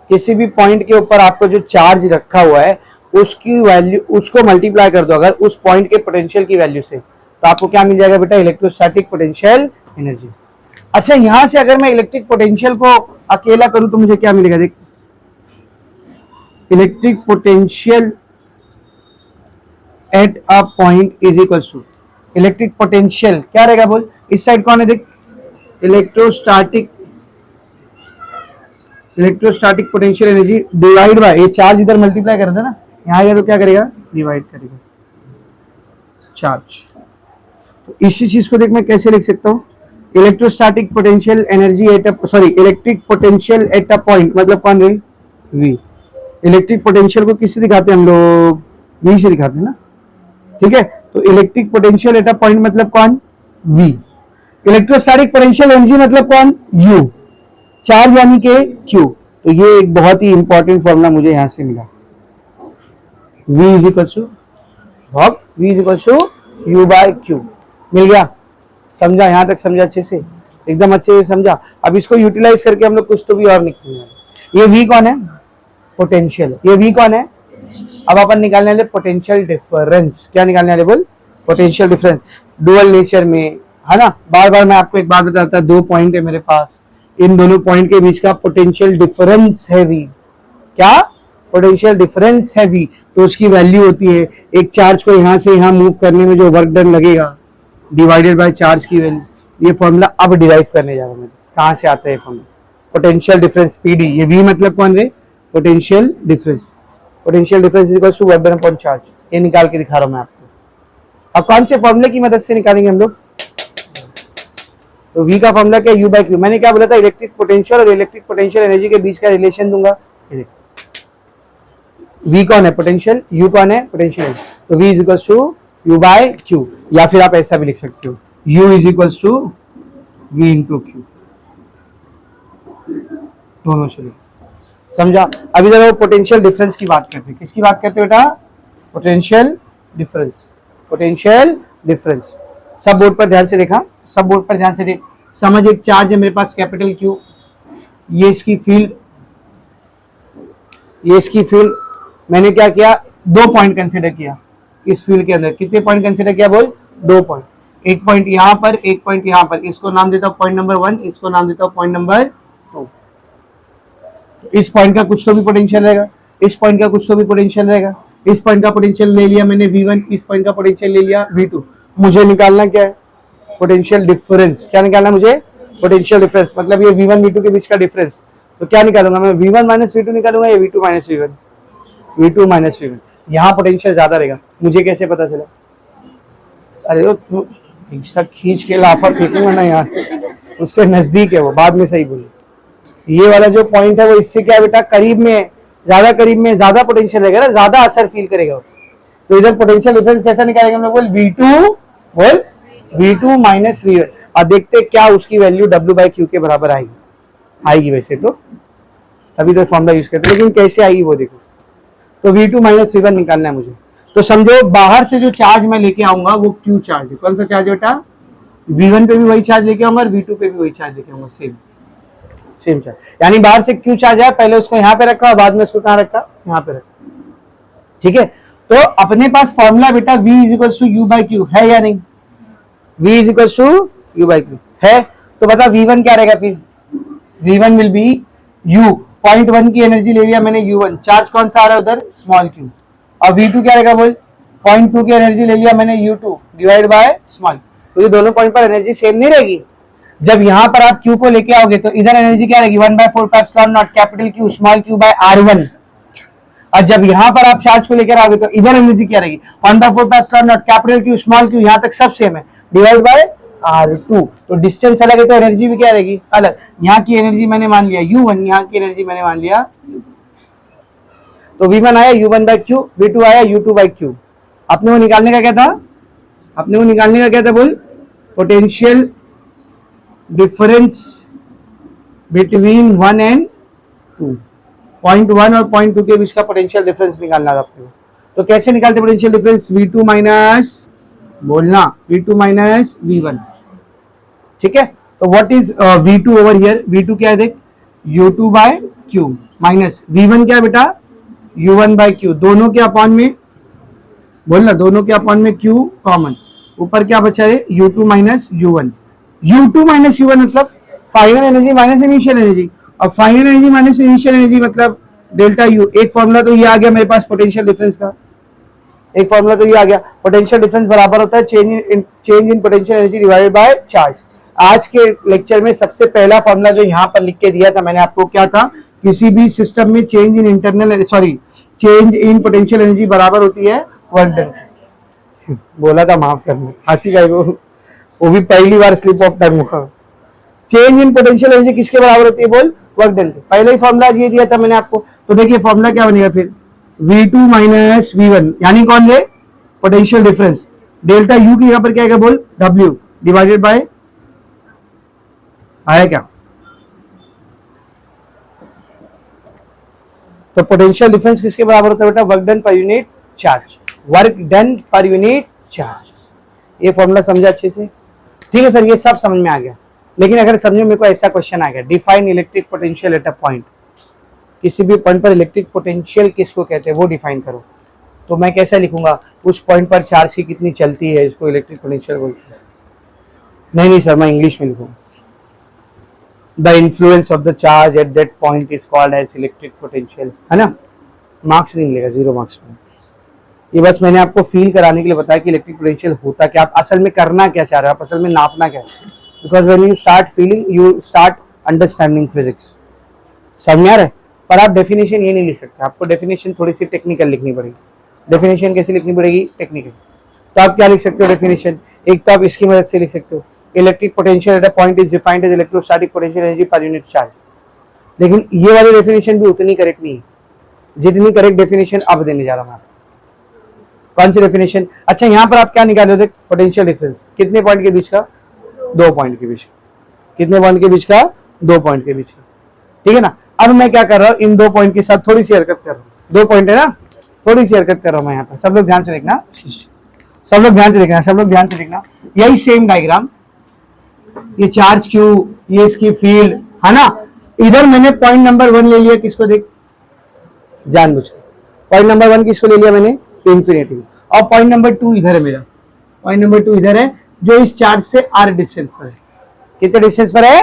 किसी भी पॉइंट के ऊपर आपको जो चार्ज रखा हुआ है उसकी वैल्यू, उसको मल्टीप्लाई कर दो अगर उस पॉइंट के पोटेंशियल की वैल्यू से, तो आपको क्या मिल जाएगा बेटा, इलेक्ट्रोस्टैटिक पोटेंशियल एनर्जी। अच्छा यहां से अगर मैं इलेक्ट्रिक पोटेंशियल को अकेला करूं तो मुझे क्या मिलेगा, देख electric potential at a point is equal to, electric potential क्या रहेगा बोल, इस साइड कौन है देख, electrostatic potential energy divide by, ये चार्ज इधर मल्टीप्लाई कर देना, यहाँ गया तो क्या करेगा, डिवाइड करेगा चार्ज। तो इसी चीज को देख मैं कैसे लिख सकता हूँ, electrostatic potential energy at a, sorry electric potential at a point, मतलब कौन है, V। इलेक्ट्रिक पोटेंशियल को किससे दिखाते हैं हम लोग, V से दिखाते हैं ना, ठीक है। तो electric potential at a point मतलब कौन, V। इलेक्ट्रोस्टैटिक पोटेंशियल एनर्जी मतलब कौन, U। चार्ज यानी के Q। तो ये एक बहुत ही इंपॉर्टेंट फॉर्मूला मुझे यहां से मिला, V is equal to U by Q। मिल गया, समझा, यहां तक समझा अच्छे से, एकदम अच्छे से समझा। अब इसको यूटिलाइज करके हम लोग कुछ तो भी और निकालेंगे। ये V कौन है, पोटेंशियल, ये V कौन है, अब अपन निकालने वाले पोटेंशियल डिफरेंस। क्या निकालने वाले बोल, पोटेंशियल डिफरेंस। डुअल नेचर में है ना, बार बार मैं आपको एक बात बताता, दो पॉइंट है मेरे पास, इन दोनों पॉइंट के बीच का पोटेंशियल डिफरेंस है V। क्या, पोटेंशियल डिफरेंस है V, तो उसकी वैल्यू होती है एक चार्ज को यहां से यहां मूव करने में जो वर्क डन लगेगा डिवाइडेड बाय चार्ज की वैल्यू। ये फॉर्मूला अब डिराइव करने जा रहा हूं, कहां से आता है फॉर्मूला, पोटेंशियल डिफरेंस PD। ये V मतलब कौन है, potential difference. Potential difference is equal to work done upon charge. ये निकाल के दिखा रहा हूं मैं आपको। अब कौन से फॉर्मूले की मदद से निकालेंगे हम लोग, तो V का फॉर्मूला क्या, U बाय Q। मैंने क्या बोला था, इलेक्ट्रिक पोटेंशियल और इलेक्ट्रिक पोटेंशियल एनर्जी के बीच का रिलेशन दूंगा। V कौन है, पोटेंशियल, U कौन है, पोटेंशियल। तो V is equal to U by Q, या फिर आप ऐसा भी लिख सकते हो, U is equal to V into Q, दोनों चलिए, समझा। अभी जरा वो पोटेंशियल डिफरेंस की बात करते हैं, किसकी बात करते हो बेटा, पोटेंशियल डिफरेंस। पोटेंशियल डिफरेंस सब बोर्ड पर ध्यान से देखा, सब बोर्ड पर ध्यान से देख। समझ, एक चार्ज है मेरे पास कैपिटल Q, ये इसकी फील्ड, ये इसकी फील्ड, मैंने क्या किया, 2 पॉइंट कंसिडर किया इस फील्ड के अंदर। कितने पॉइंट कंसिडर किया बोल, 2 पॉइंट। एक पॉइंट यहाँ पर, एक पॉइंट यहाँ पर, इसको नाम देता हूँ पॉइंट नंबर 1, इसको नाम देता हूँ पॉइंट नंबर 2। इस पॉइंट का कुछ तो भी पोटेंशियल रहेगा, इस पॉइंट का कुछ तो भी पोटेंशियल रहेगा। इस पॉइंट का पोटेंशियल ले लिया मैंने V1, इस पॉइंट का पोटेंशियल ले लिया V2। मुझे निकालना क्या है, पोटेंशियल डिफरेंस। क्या निकालना मुझे, पोटेंशियल डिफरेंस, मतलब ये V1 V2 के बीच का डिफरेंस। तो क्या निकालूंगा मैं, V1 माइनस V2 निकालूंगा या V2 minus V1, V2 minus V1। यहाँ पोटेंशियल ज्यादा रहेगा, मुझे कैसे पता चला, अरे वो खींच के लाफा फेंकूंगा ना यहाँ से, उससे नजदीक है वो, बाद में सही बोलूँ। ये वाला जो पॉइंट है वो इससे क्या बेटा करीब में है, ज्यादा करीब में, ज्यादा पोटेंशियल रहेगा ना, ज्यादा असर फील करेगा। तो इधर पोटेंशियल डिफरेंस कैसा निकालेंगे हम लोग, बोल V2 माइनस V1। और देखते क्या उसकी वैल्यू W/Q के बराबर आएगी वैसे तो, तभी तो फॉर्मूला यूज करते, लेकिन कैसे आएगी वो देखो। तो V2 माइनस V1 निकालना है मुझे। तो समझो बाहर से जो चार्ज मैं लेके आऊंगा वो Q चार्ज है। कौन सा चार्ज बेटा, V1 पे भी वही चार्ज लेके आऊंगा और V2 पे भी वही चार्ज लेके आऊंगा, सेम चार्ज। यानी बाहर से Q चार्ज है, पहले उसको यहाँ पे रखा और बाद में उसको कहाँ रखा, यहाँ पे रखा। ठीक है, तो अपने पास फॉर्मूला बेटा V is equal to U/Q है या नहीं, V is equal to U/Q है। तो बता V1 क्या रहेगा फिर, V1 will be U, point 1 की एनर्जी ले लिया मैंने U1, चार्ज कौन सा आ रहा है उधर, स्मॉल q। और V2 क्या रहेगा बोल, पॉइंट 2 की एनर्जी ले लिया मैंने U2 डिवाइड बाय स्मॉल। तो ये दोनों पॉइंट पर एनर्जी सेम नहीं रहेगी। जब यहाँ पर आप Q को लेके आओगे तो इधर एनर्जी क्या रहेगी, 1/4 capital Q small q by R1। और जब यहाँ पर आप चार्ज को लेकर आओगे तो इधर एनर्जी क्या रहेगी, 1/4 कैपिटल Q स्मॉल q, यहाँ तक सब सेम है, डिवाइड बाय R2। तो डिस्टेंस अलग है तो एनर्जी भी क्या रहेगी अलग। यहाँ की एनर्जी मैंने मान लिया U1, यहाँ की एनर्जी मैंने मान लिया U2। तो V1 आया U1/Q, V2 आया U2/Q। अपने को निकालने का क्या था, अपने को निकालने का क्या था बोल, potential difference between 1 and 2, point 1 और पॉइंट 2 के बीच का पोटेंशियल डिफरेंस निकालना था अपने को। तो कैसे निकालते पोटेंशियल डिफरेंस, V2 माइनस, बोलना V2 माइनस V1। ठीक है, तो what is V2 over here, V2 क्या है देख, U2/Q माइनस V1 क्या है बेटा, U1/Q, दोनों के अपॉन में, बोलना दोनों के अपॉन में Q कॉमन, ऊपर क्या बचा है U2 minus U1। U2 minus U1 मतलब final energy minus initial energy, और final energy minus initial energy मतलब डेल्टा U। एक फॉर्मूला तो ये आ गया मेरे पास पोटेंशियल डिफरेंस का, एक फॉर्मूला तो ये आ गया, पोटेंशियल डिफरेंस बराबर होता है change in potential energy divided by charge. आज के लेक्चर में सबसे पहला फॉर्मूला जो यहाँ पर लिख के दिया था मैंने आपको, क्या था, किसी भी सिस्टम में चेंज इन पोटेंशियल एनर्जी बराबर होती है वर्क डन। बोला था माफ करना, हंसी का वो भी पहली बार स्लिप ऑफ टंग हुआ। चेंज इन पोटेंशियल एनर्जी किसके बराबर होती है बोल, वर्क डन। पहले ही फॉर्मूला ये दिया था मैंने आपको। तो देखिए फॉर्मूला क्या बनेगा फिर, V2 माइनस V1, यानी कौन ले, पोटेंशियल डिफरेंस, डेल्टा U की यहाँ पर क्या है बोल, W डिवाइडेड बाय, आया क्या, तो पोटेंशियल डिफरेंस किसके बराबर होता है बेटा, वर्क डन पर यूनिट चार्ज, वर्क डन पर यूनिट चार्ज। ये फॉर्मूला समझा अच्छे से, ठीक है सर, ये सब समझ में आ गया। लेकिन अगर समझो मेरे को ऐसा क्वेश्चन आ गया, define electric potential at a point, किसी भी पॉइंट पर इलेक्ट्रिक पोटेंशियल किसको कहते हैं वो डिफाइन करो, तो मैं कैसे लिखूंगा, उस पॉइंट पर चार्ज की कितनी चलती है इसको इलेक्ट्रिक पोटेंशियल बोलते हैं। नहीं सर, मैं इंग्लिश में लिखूंगा, the influence of the charge at that point is called as electric potential, है ना। मार्क्स नहीं मिलेगा, 0 मार्क्स में। ये बस मैंने आपको फील कराने के लिए बताया कि इलेक्ट्रिक पोटेंशियल होता क्या, आप असल में करना क्या चाह रहे हो, आप असल में नापना क्या है। Because when you start feeling you start understanding physics, समझ आ रहा है। पर आप डेफिनेशन ये नहीं लिख सकते, आपको डेफिनेशन थोड़ी सी टेक्निकल लिखनी पड़ेगी। डेफिनेशन कैसे लिखनी पड़ेगी, टेक्निकल। तो आप क्या लिख सकते हो डेफिनेशन, एक तो आप इसकी मदद से लिख सकते हो, electric potential at a point is defined as electrostatic potential energy per unit charge. लेकिन ये वाली डेफिनेशन भी उतनी करेक्ट नहीं है जितनी करेक्ट डेफिनेशन अब देने जा रहा हूं मैं। कौन सी डेफिनेशन, अच्छा यहाँ पर आप क्या निकाल रहे थे, पोटेंशियल डिफरेंस कितने पॉइंट के बीच का, 2 पॉइंट के बीच का, कितने पॉइंट के बीच का, 2 पॉइंट के बीच का, ठीक है ना। अब मैं क्या कर रहा हूँ, इन 2 पॉइंट के साथ थोड़ी सी हरकत कर रहा हूँ, 2 पॉइंट है ना, थोड़ी सी हरकत कर रहा हूँ मैं यहाँ पर। सब लोग ध्यान से देखना, सब लोग ध्यान से देखना, सब लोग ध्यान से देखना। यही सेम डायग्राम, ये चार्ज क्यू, ये इसकी फील्ड है ना। इधर मैंने पॉइंट नंबर 1 ले लिया, किसको देख, जानबूझ के। पॉइंट नंबर 1 किसको ले लिया मैंने, इंफिनिटी। और पॉइंट नंबर 2 इधर है मेरा, पॉइंट नंबर 2 इधर है जो इस चार्ज से r डिस्टेंस पर है। कितने डिस्टेंस पर है,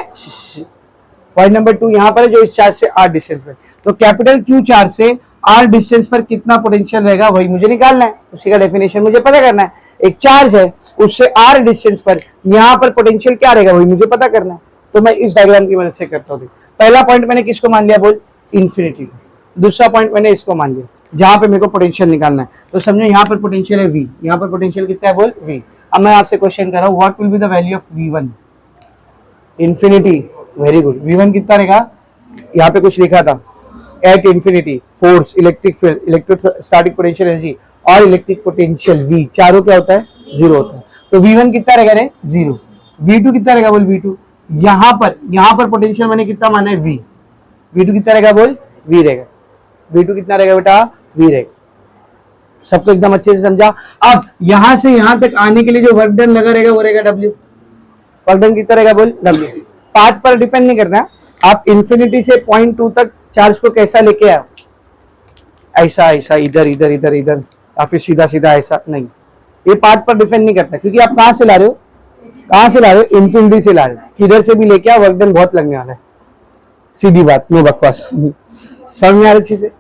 पॉइंट नंबर 2 यहां पर है जो इस चार्ज से r डिस्टेंस पर। तो कैपिटल Q चार्ज से r डिस्टेंस पर कितना पोटेंशियल रहेगा वही मुझे निकालना है, उसी का डेफिनेशन मुझे पता करना है। एक चार्ज है उससे r डिस्टेंस पर यहां पर पोटेंशियल क्या रहेगा वही मुझे पता करना है। तो मैं इस डायग्राम की मदद से करता हूँ। पहला पॉइंट मैंने किसको मान लिया, बोल, इंफिनिटी। दूसरा पॉइंट मैंने इसको मान लिया जहां पे मेरे को पोटेंशियल निकालना है। तो समझो यहाँ पर पोटेंशियल है v, यहाँ पर पोटेंशियल कितना है, बोल v। अब मैं आपसे क्वेश्चन कर रहा हूँ, what will be the value of v1, infinity. Very good, v1 कितना रहेगा, यहाँ पे कुछ लिखा था, at infinity force, electric field, electrostatic potential energy और इलेक्ट्रिक पोटेंशियल v, चारों क्या होता है, जीरो होता है। तो v1 कितना रहेगा रे, जीरो। v2 कितना रहेगा, बोल v2। यहाँ पर पोटेंशियल मैंने कितना माना है, v। v2 कितना रहेगा, बोल v रहेगा। v2 कितना रहेगा बेटा, v रहेगा। सबको एकदम अच्छे से समझा। अब यहां से यहां तक आने के लिए जो वर्क डन लगा रहेगा वो रहेगा w। वर्क डन कितना रहेगा, बोल w। पाथ पर डिपेंड नहीं करता, आप इंफिनिटी से पॉइंट 2 तक चार्ज को कैसा लेके आओ, ऐसा ऐसा, इधर इधर इधर इधर, या फिर सीधा सीधा ऐसा, नहीं, ये पाथ पर डिपेंड नहीं करता। क्योंकि आप कहां से ला रहे हो, इंफिनिटी से ला रहे हो, किधर से भी लेके आओ वर्क डन बहुत लगने वाला है। सीधी बात, नो बकवास, समझ में आ रही चीज है।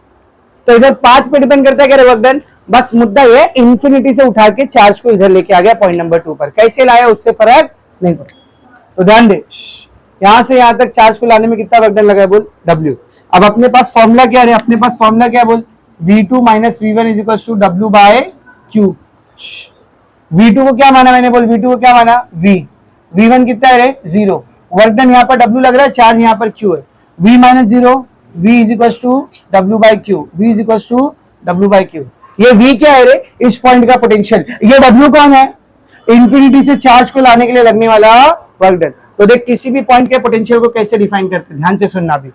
तो इधर पाथ पे डिपेंड करता है क्या वर्क डन, बस मुद्दा ये इंफिनिटी से उठा के चार्ज को इधर लेके आ गया पॉइंट नंबर 2 पर, कैसे लाया उससे फर्क नहीं पड़ता। तो ध्यान दे, यहां से यहां तक चार्ज को लाने में कितना वर्क डन लगा है, बोल w। अब अपने पास फॉर्मूला क्या है, अपने पास फॉर्मूला क्या है, बोल v2 minus v1 is equal to w by q। v2 को क्या माना मैंने, बोल v2 को क्या माना, v। v1 कितना है, जीरो। वर्क डन यहाँ पर w लग रहा है, चार्ज यहाँ पर q है, v minus zero, v is equal to w by q, v is equal to w by q। ये v क्या है रे, इस पॉइंट का पोटेंशियल। ये w कौन है, इंफिनिटी से चार्ज को लाने के लिए लगने वाला वर्क डन। तो देख, किसी भी पॉइंट के पोटेंशियल को कैसे डिफाइन करते हैं, ध्यान से सुनना भी,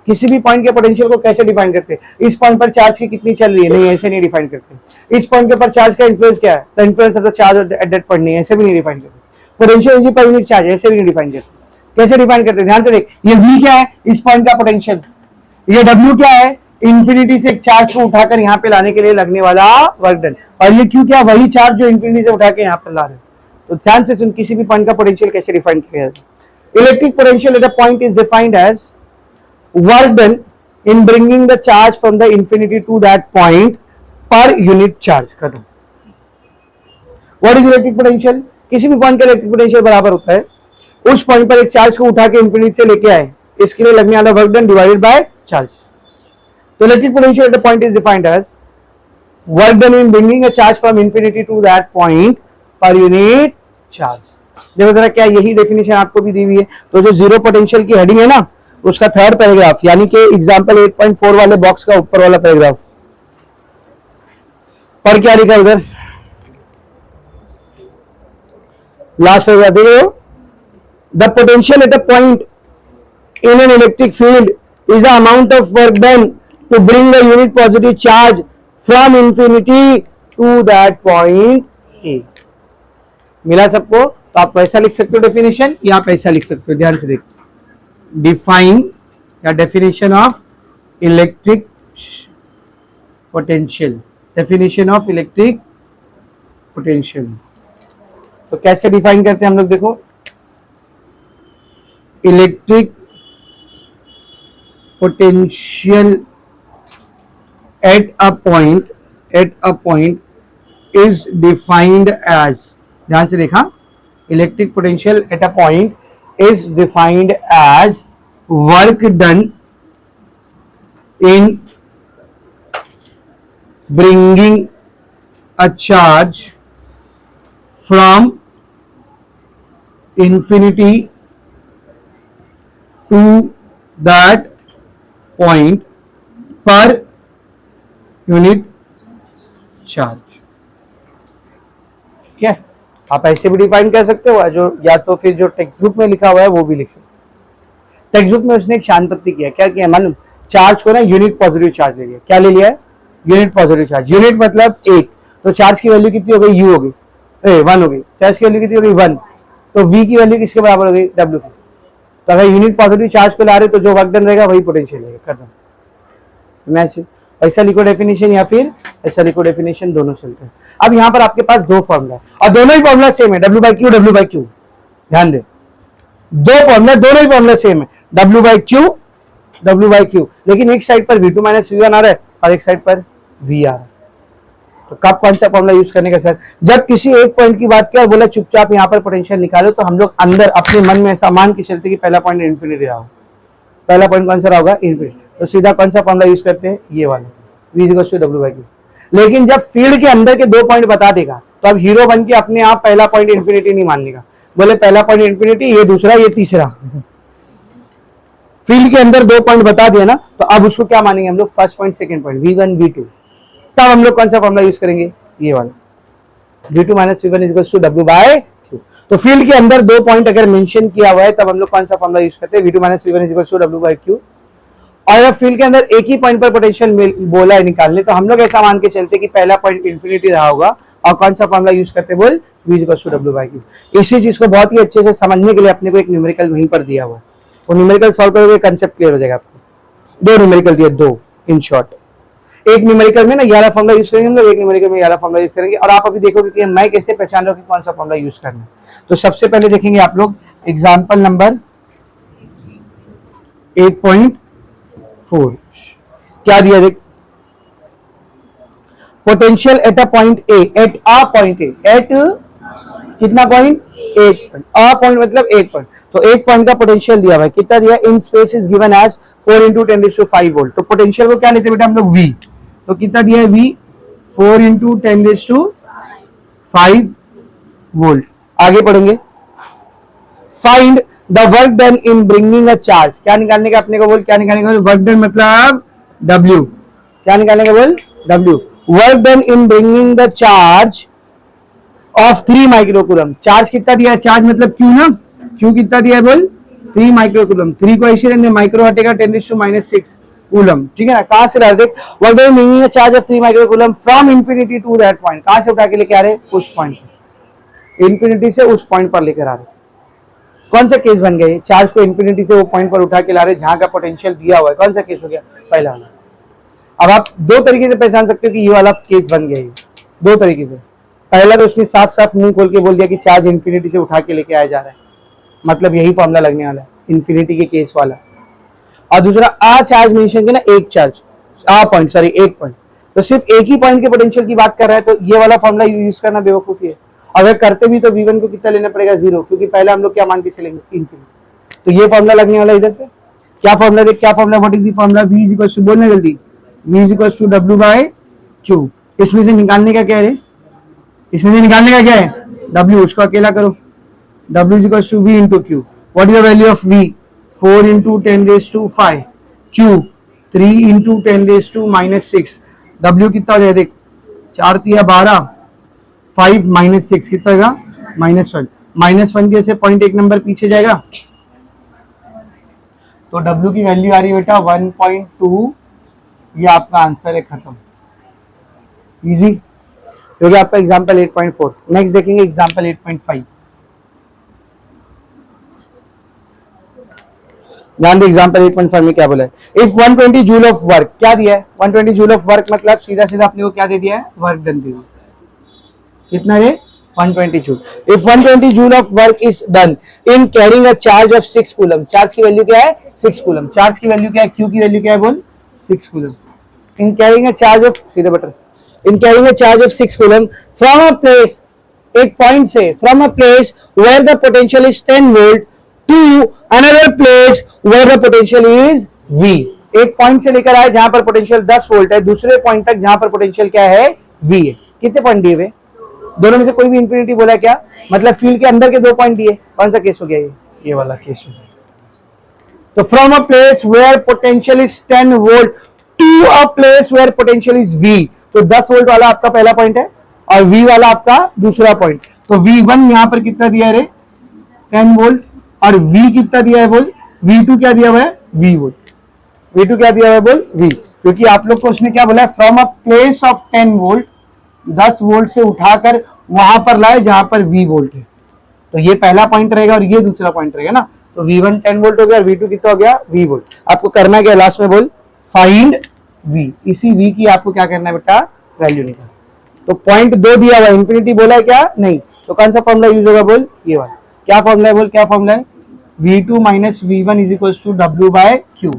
किसी भी पॉइंट के पोटेंशियल को कैसे डिफाइन करते हैं। इस पॉइंट पर चार्ज की कितनी चल रही है, नहीं, ऐसे नहीं डिफाइन करते। इस पॉइंट के ऊपर चार्ज का इन्फ्लुएंस क्या है, the influence of the charge at that point, नहीं, ऐसे भी नहीं डिफाइन करते। Potential energy per unit charge, ऐसे भी नहीं डिफाइन करते। कैसे डिफाइन करते हैं, ध्यान से देख, ये v क्या है, इस पॉइंट का पोटेंशियल, ये w क्या है, इंफिनिटी से एक चार्ज को उठाकर यहाँ पे लाने के लिए लगने वाला वर्क डन, और ये q क्या, वही चार्ज जो इंफिनिटी से उठा के यहाँ पर ला रहे हैं। तो ध्यान से सुन, किसी भी पॉइंट का पोटेंशियल कैसे डिफाइन किया जाता है। Electric potential at a point is defined as work done in bringing the charge from the infinity to that point per unit charge। खत्म। What is electric potential? किसी भी पॉइंट का electric potential बराबर होता है उस पॉइंट पर एक चार्ज को उठा के इंफिनिटी से लेके आए, इसके लिए लगने वाला work done divided by charge. तो electric potential at the point is defined as work done in bringing a charge from infinity to that point per unit charge. देखो जरा, क्या यही डेफिनेशन आपको भी दी हुई है। तो जो जीरो पोटेंशियल की हेडिंग है ना, उसका थर्ड पैराग्राफ, यानी कि एग्जांपल 8.4 वाले बॉक्स का ऊपर वाला पैराग्राफ पर क्या लिखा उधर, लास्ट पैराग्राफ देखो, the potential at a point in an electric field is the amount of work done to bring the unit positive charge from infinity to that point A. मिला सबको? तो आप वैसा लिख सकते हो डेफिनेशन, या आप ऐसा लिख सकते हो। ध्यान से देखो, define the definition of electric potential, definition of electric potential। तो कैसे डिफाइन करते हैं हम लोग, देखो, electric potential at a point is defined as, ध्यान से देखा, electric potential at a point is defined as work done in bringing a charge from infinity to that point per unit charge। ठीक है, आप ऐसे भी डिफाइन कर सकते हो, जो या तो फिर जो टेक्स्ट बुक में लिखा हुआ है वो भी लिख सकते हो। टेक्स्ट बुक में उसने एक शांतपत्ति किया, क्या किया मालूम, चार्ज को ना यूनिट पॉजिटिव चार्ज ले लिया। क्या ले लिया है, यूनिट पॉजिटिव चार्ज। यूनिट मतलब एक, तो चार्ज की वैल्यू कितनी हो गई, u हो गई, 1 हो गई। चार्ज की वैल्यू कितनी हो गई, 1। तो v की वैल्यू किसके बराबर हो गई, w की। तो अगर यूनिट पॉजिटिव चार्ज को ला रहे तो जो वर्क डन रहेगा वही पोटेंशियल रहेगा। खत्म। ऐसा लिखो डेफिनेशन या फिर ऐसा लिखो डेफिनेशन, दोनों चलते हैं। अब यहाँ पर आपके पास दो फॉर्मूला है और दोनों ही फॉर्मूला सेम है, W by Q, W by Q. ध्यान दे, दो फॉर्मूला, दोनों ही फॉर्मूला सेम है, W by Q, W by Q, लेकिन एक साइड पर V2 माइनस V1 आ रहा है और एक साइड पर V आ रहा है। तो कब कौन सा फॉर्मूला यूज करने का सर? जब किसी एक पॉइंट की बात किया और बोला चुपचाप यहाँ पर पोटेंशियल निकालो, तो हम लोग अंदर अपने मन में ऐसा मान के चलते कि पहला पॉइंट इन्फिनिटी रहा हो। पहला पॉइंट कौन सा रहा होगा? इन्फिनिटी। तो सीधा कौन सा फॉर्मूला यूज करते हैं? ये वाला, V equals to W by Q. लेकिन जब फील्ड के अंदर के दो पॉइंट बता देगा तो अब हीरो बन के अपने आप पहला पॉइंट इन्फिनिटी नहीं मानने का, बोले पहला पॉइंट इन्फिनिटी, ये दूसरा, ये तीसरा। फील्ड के अंदर दो पॉइंट बता दिया ना, तो अब उसको क्या मानेंगे हम लोग? First point, second point, V1 V2। तब हम लोग कौन सा फॉर्मूला यूज करेंगे? ये वाला, V2 minus V1 equals to W by Q. तो फील्ड के अंदर दो पॉइंट अगर मेंशन किया हुआ है तब हम लोग कौन सा फॉर्मूला यूज करते हैं? V2 minus V1 equals to W by Q. और अगर फील्ड के अंदर एक ही पॉइंट पर पोटेंशियल बोला है निकालने, तो हम लोग ऐसा मान के चलते कि पहला पॉइंट इन्फिनिटी रहा होगा और कौन सा फॉर्मूला यूज करते बोल? V equals to W by Q. इसी चीज को बहुत ही अच्छे से समझने के लिए अपने को एक न्यूमेरिकल वहीं पर दिया हुआ है, वो न्यूमेरिकल सॉल्व करोगे कंसेप्ट क्लियर हो जाएगा आपको। दो न्यूमेरिकल दिए, दो इन शॉर्ट। एक न्यूमेरिकल में ना 11 फॉर्मूला यूज करेंगे हम लोग, एक न्यूमेरिकल में 11 फॉर्मूला यूज करेंगे। और आप अभी देखोगे कि मैं कैसे पहचान रहा हूं कि कौन सा फॉर्मूला यूज करना है। तो सबसे पहले देखेंगे आप लोग एग्जांपल नंबर 8.4। क्या दिया देख? Potential at a point A, at a point A, at कितना पॉइंट? एक पॉइंट। अ पॉइंट मतलब एक पॉइंट। तो एक पॉइंट का पोटेंशियल दिया हुआ है, कितना दिया? In space is given as 4 into 10⁵ volt. तो पोटेंशियल को क्या लेते हैं बेटा हम लोग? V। तो कितना दिया है? V 4 into 10⁵ volt. आगे पढ़ेंगे, find the work done in bringing a charge. क्या निकालने का अपने को बोल? क्या निकालने का? वर्क डन मतलब W। क्या निकालने का बोल? W। Work done in bringing the charge of 3 microcoulomb. Charge कितना दिया है? चार्ज मतलब Q ना, Q कितना दिया है बोल? 3 माइक्रोकूलम। 3 को ऐसे रहने, माइक्रो हटेगा 10⁻⁻⁶ कूलम, ठीक है ना। कहां से ला रहे? देख, work done bringing a charge of 3 microcoulomb from infinity to that point. कहां से उठा के लेके आ रहे? उस पॉइंट, इन्फिनिटी से उस पॉइंट पर लेकर आ रहे। कौन सा केस बन गया? चार्ज को इन्फिनिटी से वो पॉइंट पर उठा के ला रहे जहां का पोटेंशियल दिया हुआ है। कौन सा केस हो गया? पहला वाला। अब आप दो तरीके से पहचान सकते हो कि ये वाला केस बन गया है, दो तरीके से। पहला तो उसने साफ साफ मुंह खोल के बोल दिया कि चार्ज इन्फिनिटी से उठा के लेके आया जा रहा है, मतलब यही फॉर्मूला लगने वाला है इन्फिनिटी के केस वाला। और दूसरा आ चार्ज मेंशन किया ना, एक चार्ज, आ पॉइंट, सॉरी एक पॉइंट, तो सिर्फ एक ही पॉइंट के पोटेंशियल की बात कर रहा है, तो ये वाला फॉर्मूला यूज करना बेवकूफी है। अगर करते भी तो V1 को कितना लेना पड़ेगा? 0, क्योंकि पहले हम लोग क्या मान के चलेंगे? इन्फिनिटी। तो ये फॉर्मूला लगने वाला इधर पे। क्या फॉर्मूला देख? क्या formula? What is the formula? V is equal to, बोलना जल्दी, V is equal to W by Q. इसमें से निकालने का क्या है? इसमें से निकालने का क्या है? W, उसको अकेला करो। W is equal to V into Q. What is the value of V? 4 into 10⁵ Q 3 into 10⁻⁻⁶। W कितना हो जाएगा देख? 4 तिया 12, 5 माइनस 6 कितना होगा? -1। -1 के से पॉइंट एक नंबर पीछे जाएगा, तो W की वैल्यू आ रही है बेटा 1.2। ये आपका आंसर है, खत्म, इजी। तो ये आपका एग्जांपल 8.4। नेक्स्ट देखेंगे एग्जांपल 8.5। ध्यान दे, एग्जांपल 8.5 में क्या बोला है? इफ 120 जूल ऑफ वर्क, क्या दिया है? 120 जूल ऑफ वर्क मतलब सीधा सीधा अपने को क्या दे दिया है? वर्क डन दे दिया। कितना है? 120 joule. If 120 joule of work is done in carrying a charge of 6 coulomb. Charge की वैल्यू क्या है? 6 कूलम। चार्ज की वैल्यू क्या है? क्यू की वैल्यू क्या है बोल? 6 coulomb. In carrying a charge of, सीधे बटन, in carrying a charge of 6 coulomb from a place, एक पॉइंट से, from a place where the potential is 10 volt to another place where the potential is V। एक पॉइंट से लेकर आए जहां पर पोटेंशियल 10 वोल्ट है, दूसरे पॉइंट तक जहां पर पोटेंशियल क्या है? V है। कितने पॉइंट दिए हुए? दोनों में से कोई भी इंफिनिटी बोला क्या? मतलब फील्ड के अंदर के दो पॉइंट दिए। कौन सा केस हो गया? ये वाला केस हो गया। तो from a place where potential is 10 volt to a place where potential is V। तो 10 वोल्ट वाला आपका पहला पॉइंट है और V वाला आपका दूसरा पॉइंट। तो V1 यहां पर कितना दिया है? 10 वोल्ट। और V कितना दिया है बोल? V2 क्या दिया हुआ है? V volt. V2 क्या दिया हुआ है बोल? V। क्योंकि आप लोग को उसने क्या बोला है? From a place of 10 volt, 10 volt से उठाकर वहां पर लाए जहां पर V वोल्ट है। तो ये पहला पॉइंट रहेगा और ये दूसरा पॉइंट रहेगा ना। तो V1 10 वोल्ट हो गया और V2 कितना हो गया? V volt. आपको करना क्या लास्ट में बोल? फाइंड v, इसी v की आपको क्या करना है बेटा, वैल्यू निकाल। तो पॉइंट 2 दिया हुआ, इंफिनिटी बोला है क्या, नहीं, तो कौन सा फॉर्मूला यूज होगा बोल, ये वाला। क्या फॉर्मूला है बोल, क्या फॉर्मूला है, v2 minus v1 is equal to w by Q.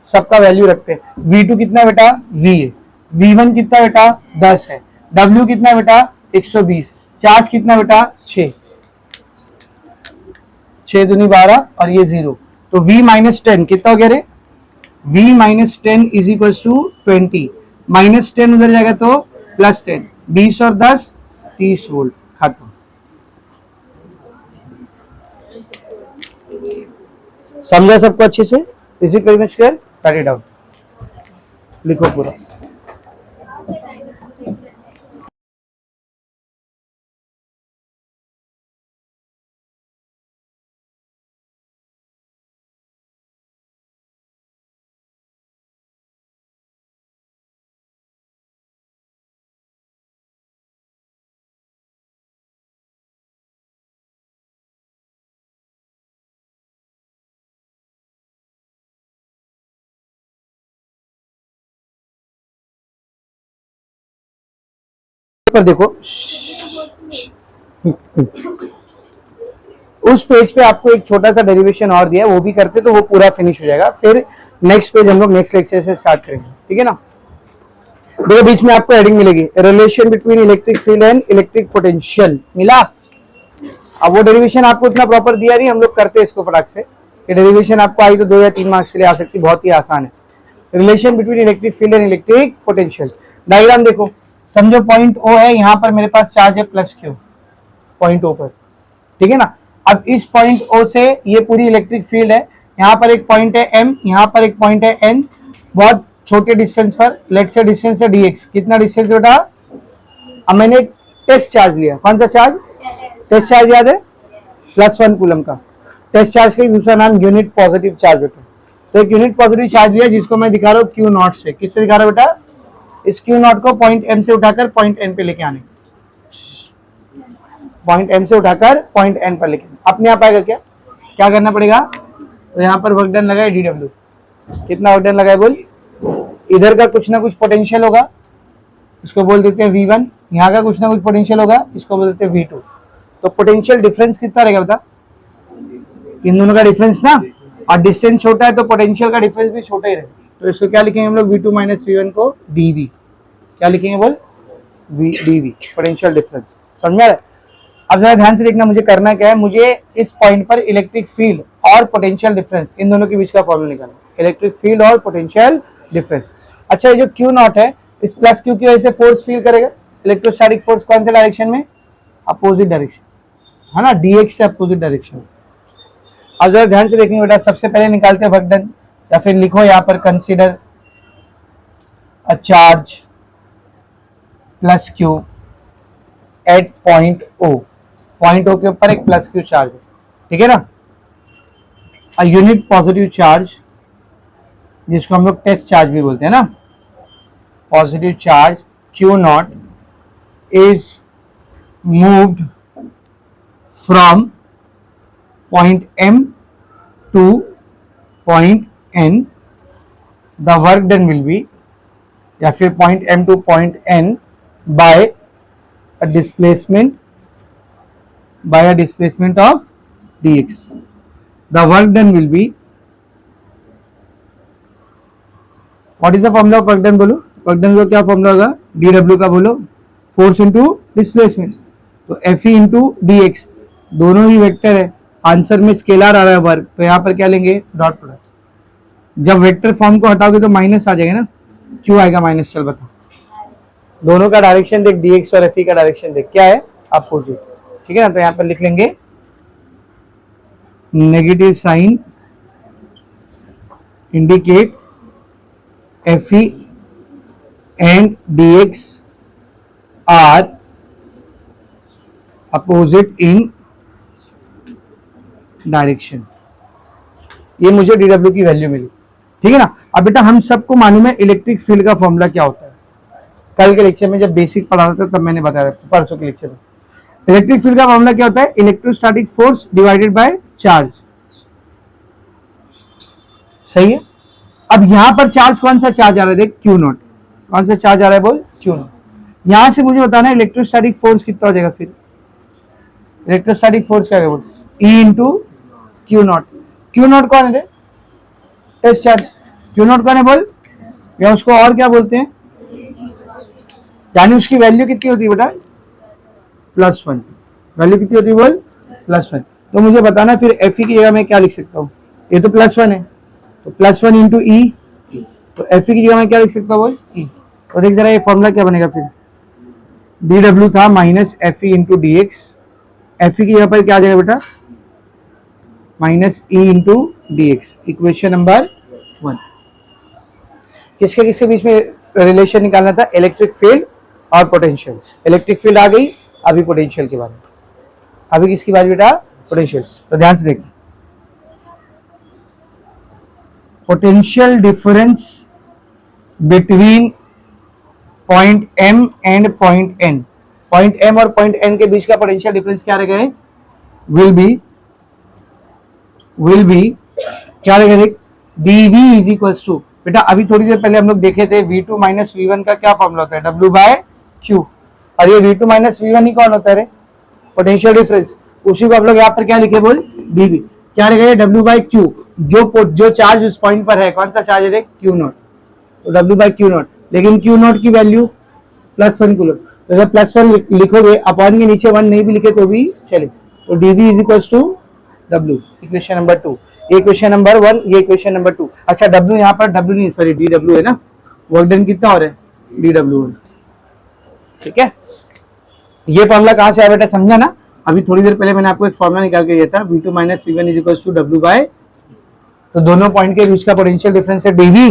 सबका वैल्यू रखते हैं। v2 कितना बेटा, v है, v1 कितना बेटा 10 है, w कितना बेटा 120, चार्ज कितना बेटा 6, 6 दूनी 12 और ये 0, तो v माइनस 10 कितना हो गया रे, v minus 10 is equal to 20, minus 10 उधर जाएगा तो प्लस 10, 20 और 10 30 वोल्ट, खत्म। समझा सबको अच्छे से, is it very much clear, right it down, लिखो पूरा। पर देखो उस पेज पे आपको एक छोटा सा डेरिवेशन और दिया है, वो भी करते तो वो पूरा फिनिश हो जाएगा। फिर नेक्स्ट पेज हम लोग नेक्स्ट लेक्चर से स्टार्ट करेंगे, ठीक है ना। देखो बीच में आपको हेडिंग मिलेगी, relation between electric field and electric potential, मिला। अब वो डेरिवेशन आपको इतना प्रॉपर दिया नहीं, हम लोग करते हैं इसको फटाक से। ये डेरिवेशन आपको आई तो 2 या 3 मार्क्स के लिए आ सकती, बहुत ही आसान है। Relation between electric field and electric potential, diagram देखो, समझो पॉइंट ओ है, यहाँ पर मेरे पास चार्ज है प्लस क्यू, पॉइंट ओ पर, ठीक है ना। अब इस पॉइंट ओ से ये पूरी इलेक्ट्रिक फील्ड है, यहाँ पर एक पॉइंट है एम, यहाँ पर एक पॉइंट है एन, बहुत छोटे डिस्टेंस पर, लेट से डिस्टेंस है डीएक्स, कितना डिस्टेंस बेटा। अब मैंने टेस्ट चार्ज लिया, कौन सा चार्ज, टेस्ट चार्ज याद है, +1 कूलम का। टेस्ट चार्ज का दूसरा नाम यूनिट पॉजिटिव चार्ज होता है। तो एक यूनिट पॉजिटिव चार्ज लिया जिसको मैं दिखा रहा हूँ क्यू नॉट से, किससे दिखा रहा हूँ बेटा, इस क्यू नॉट को पॉइंट एम से उठाकर पॉइंट एन पे लेके आने, पॉइंट एम से उठाकर पॉइंट एन पर लेके अपने आप आएगा क्या, क्या करना पड़ेगा, तो यहाँ पर वर्क डन लगा है डीडब्ल्यू, कितना वर्क डन लगा है बोल, इधर का कुछ ना कुछ पोटेंशियल होगा, इसको बोल देते हैं V1, यहाँ का कुछ ना कुछ पोटेंशियल होगा, इसको बोल देते हैं V2। तो पोटेंशियल डिफरेंस कितना रहेगा बता, इन दोनों का डिफरेंस ना, और डिस्टेंस छोटा है तो पोटेंशियल का डिफरेंस भी छोटा ही रहेगा। तो इसको क्या लिखेंगे हम लोग, V2 माइनस V1 को dV, क्या लिखेंगे बोल, dV, पोटेंशियल डिफरेंस, समझ रहे। अब जरा ध्यान से देखना, मुझे करना क्या है, मुझे इस पॉइंट पर इलेक्ट्रिक फील्ड और पोटेंशियल डिफरेंस, इन दोनों के बीच का फॉर्मूला निकालना, इलेक्ट्रिक फील्ड और पोटेंशियल डिफरेंस। अच्छा, ये जो क्यू नॉट है, इस प्लस क्यू की वजह से फोर्स फील करेगा, इलेक्ट्रोस्टैटिक फोर्स कौन से डायरेक्शन में, अपोजिट डायरेक्शन, है ना, डीएक्स से अपोजिट डायरेक्शन। अब जरा ध्यान से देखेंगे बेटा, सबसे पहले निकालते हैं वर्क डन, या फिर लिखो यहाँ पर consider a charge plus Q at point O, point O के ऊपर एक प्लस क्यू चार्ज है, ठीक है ना। अ यूनिट पॉजिटिव चार्ज, जिसको हम लोग टेस्ट चार्ज भी बोलते हैं ना, positive charge Q naught is moved from point M to point N, the work done will be, या फिर point M to point N by a displacement of dx, the work done will be, what is the formula of work done बोलो, work done का क्या formula होगा, dw का बोलो, force into displacement, तो fe into dx, दोनों ही vector है, answer में स्केलर आ रहा है वर्क, तो यहाँ पर क्या लेंगे, डॉट प्रोडक्ट। जब वेक्टर फॉर्म को हटाओगे तो माइनस आ जाएगा ना, क्यों आएगा माइनस, चल बता, दोनों का डायरेक्शन देख, dx और fe का डायरेक्शन देख, क्या है, अपोजिट, ठीक है ना। तो यहाँ पर लिख लेंगे negative sign indicate Fe and dx are opposite in direction, ये मुझे dw की वैल्यू मिली, ठीक है ना। अब बेटा हम सबको मालूम है इलेक्ट्रिक फील्ड का फॉर्मूला क्या होता है, कल के लेक्चर में जब बेसिक पढ़ा रहा था तब मैंने बताया, परसों के लेक्चर में इलेक्ट्रिक फील्ड का फॉर्मूला क्या होता है, electrostatic force divided by charge, सही है। अब यहां पर चार्ज कौन सा चार्ज आ रहा है, देख क्यू नॉट, कौन सा चार्ज आ रहा है बोल, क्यू नॉट। यहां से मुझे बताना है इलेक्ट्रोस्टैटिक फोर्स कितना हो जाएगा, फिर इलेक्ट्रोस्टैटिक फोर्स क्या है बोल, E into Q not. Q not कौन है रे, टेस्ट चार्ज, क्यू नॉट कौन है बोल, या उसको और क्या बोलते हैं, यानी उसकी वैल्यू कितनी होती है बेटा, +1, वैल्यू कितनी होती है बोल, +1। तो मुझे बताना फिर एफ ई की जगह मैं क्या लिख सकता हूँ, ये तो +1 है, तो +1 इंटू ई, तो एफ ई की जगह मैं क्या लिख सकता हूँ बोल, ई। तो देख जरा ये फॉर्मूला क्या बनेगा फिर, डी डब्ल्यू था minus F E into D x, F E की जगह पर क्या आ जाएगा बेटा, minus E into D x, equation number 1। किसके किसके बीच में रिलेशन निकालना था, इलेक्ट्रिक फील्ड और पोटेंशियल। इलेक्ट्रिक फील्ड आ गई, अभी पोटेंशियल के बारे में, अभी किसकी बात बेटा, पोटेंशियल। तो ध्यान से देखिए, potential difference between point M and point N, point M और पॉइंट एन के बीच का पोटेंशियल डिफरेंस क्या रहेगा, विल बी क्या रहेगा, देख dv इज इक्वल्स टू, बेटा अभी थोड़ी देर पहले हम लोग देखे थे v2 माइनस v1 का क्या फॉर्मूला होता है, w बाय q, और ये v2 माइनस v1 ही कौन होता है रे, पोटेंशियल डिफरेंस। उसी को आप लोग यहाँ पर क्या लिखे बोल, dv क्या रहेगा, w बाय q, जो चार्ज उस पॉइंट पर है, कौन सा चार्ज है देख, q नॉट, तो w बाय q नॉट, लेकिन q नॉट की वैल्यू +1 कूलम, तो जब +1 लिखोगे अपॉन के नीचे 1 नहीं भी लिखे तो भी चले, तो dv is equals to W, equation number 2, ये इक्वेशन नंबर 1, ये इक्वेशन नंबर 2। अच्छा W यहाँ पर W नहीं, सॉरी dW है ना, वर्क डन कितना हो रहा है, dW, ठीक है। ये फॉर्मूला कहाँ से आया बेटा, समझा ना, अभी थोड़ी देर पहले मैंने आपको एक फॉर्मूला निकाल के दिया था, v2 minus v1 is equals to W by, तो दोनों पॉइंट के बीच का पोटेंशियल डिफरेंस है dV,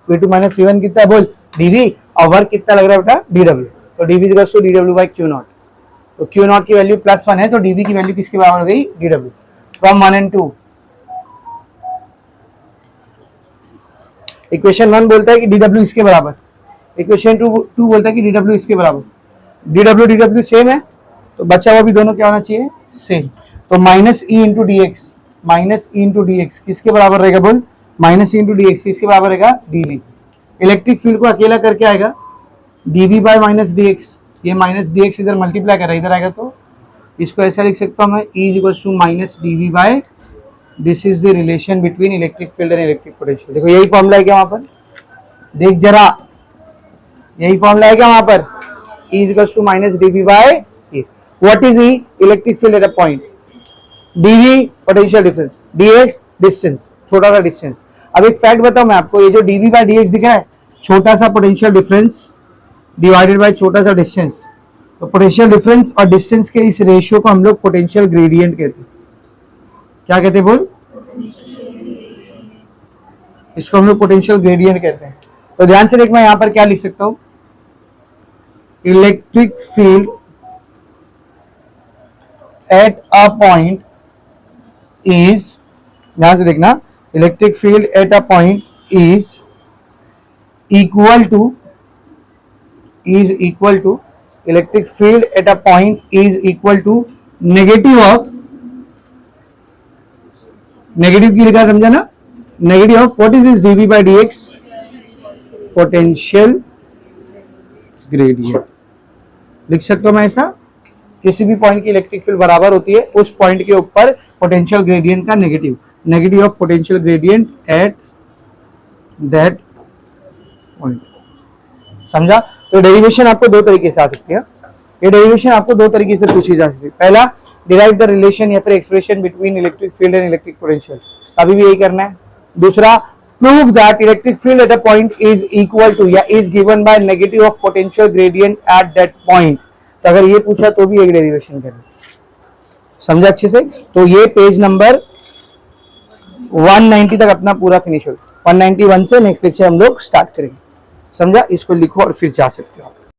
v2 माइनस v1 कितना है बोल, dV, और वर्क कितना लग रहा है बेटा, dW, तो dV is equals to dW by q naught, तो q नॉट की वैल्यू +1 है, तो dV की वैल्यू किसके बराबर हो गई, dW। फ्रॉम 1 and 2, इक्वेशन 1 बोलता है कि dW इसके बराबर, इक्वेशन 2 बोलता है कि dW इसके बराबर, dW सेम है, तो बचा हुआ भी दोनों क्या होना चाहिए, सेम। तो minus E into D x, minus E into D x किसके बराबर रहेगा बोल, minus E into D x किसके बराबर रहेगा, dV। इलेक्ट्रिक फील्ड को अकेला करके आएगा dV bye minus D x, ये माइनस डी एक्स इधर मल्टीप्लाई कर रहा है, इधर आएगा तो इसको ऐसा लिख सकता हूँ मैं, E is equals to minus dV by, this is the relation between electric field and electric potential. देखो यही फॉर्मूला है क्या वहां पर, देख जरा यही फॉर्मूला है क्या वहां पर, E is equals to minus dV by E। What is E, electric field at a point, dV potential difference, dx distance, छोटा सा डिस्टेंस। अब एक फैक्ट बताऊं मैं आपको, ये जो dV बाय dx दिखा है, छोटा सा पोटेंशियल डिफरेंस डिवाइडेड बाय छोटा सा डिस्टेंस, तो पोटेंशियल डिफरेंस और डिस्टेंस के इस रेशियो को हम लोग पोटेंशियल ग्रेडियंट कहते हैं। क्या कहते हैं बोल, इसको हम लोग पोटेंशियल ग्रेडियंट कहते हैं। तो ध्यान से देख, मैं यहां पर क्या लिख सकता हूं, electric field at a point is, ध्यान से देखना, electric field at a point is equal to electric field at a point is equal to negative of, negative की लिखा समझा ना, negative of what is this dV by dx, potential gradient लिख सकता हूं मैं ऐसा, किसी भी पॉइंट की इलेक्ट्रिक फील्ड बराबर होती है उस पॉइंट के ऊपर पोटेंशियल ग्रेडियंट का negative of potential gradient at that point, समझा। तो डेरिवेशन आपको दो तरीके से आ सकती है, ये डेरिवेशन आपको दो तरीके से पूछी जा सकती है। पहला, डिराइव द रिलेशन या फिर expression between electric field and electric potential, अभी भी यही करना है। दूसरा, prove that electric field at a point is equal to या is given by negative of potential gradient at that point. तो अगर ये पूछा तो भी एक डेरिवेशन करना, समझा अच्छे से। तो ये पेज नंबर 190 तक अपना पूरा फिनिश हो, 191 से नेक्स्ट लेक्चर हम लोग स्टार्ट करेंगे, समझा। इसको लिखो और फिर जा सकते हो।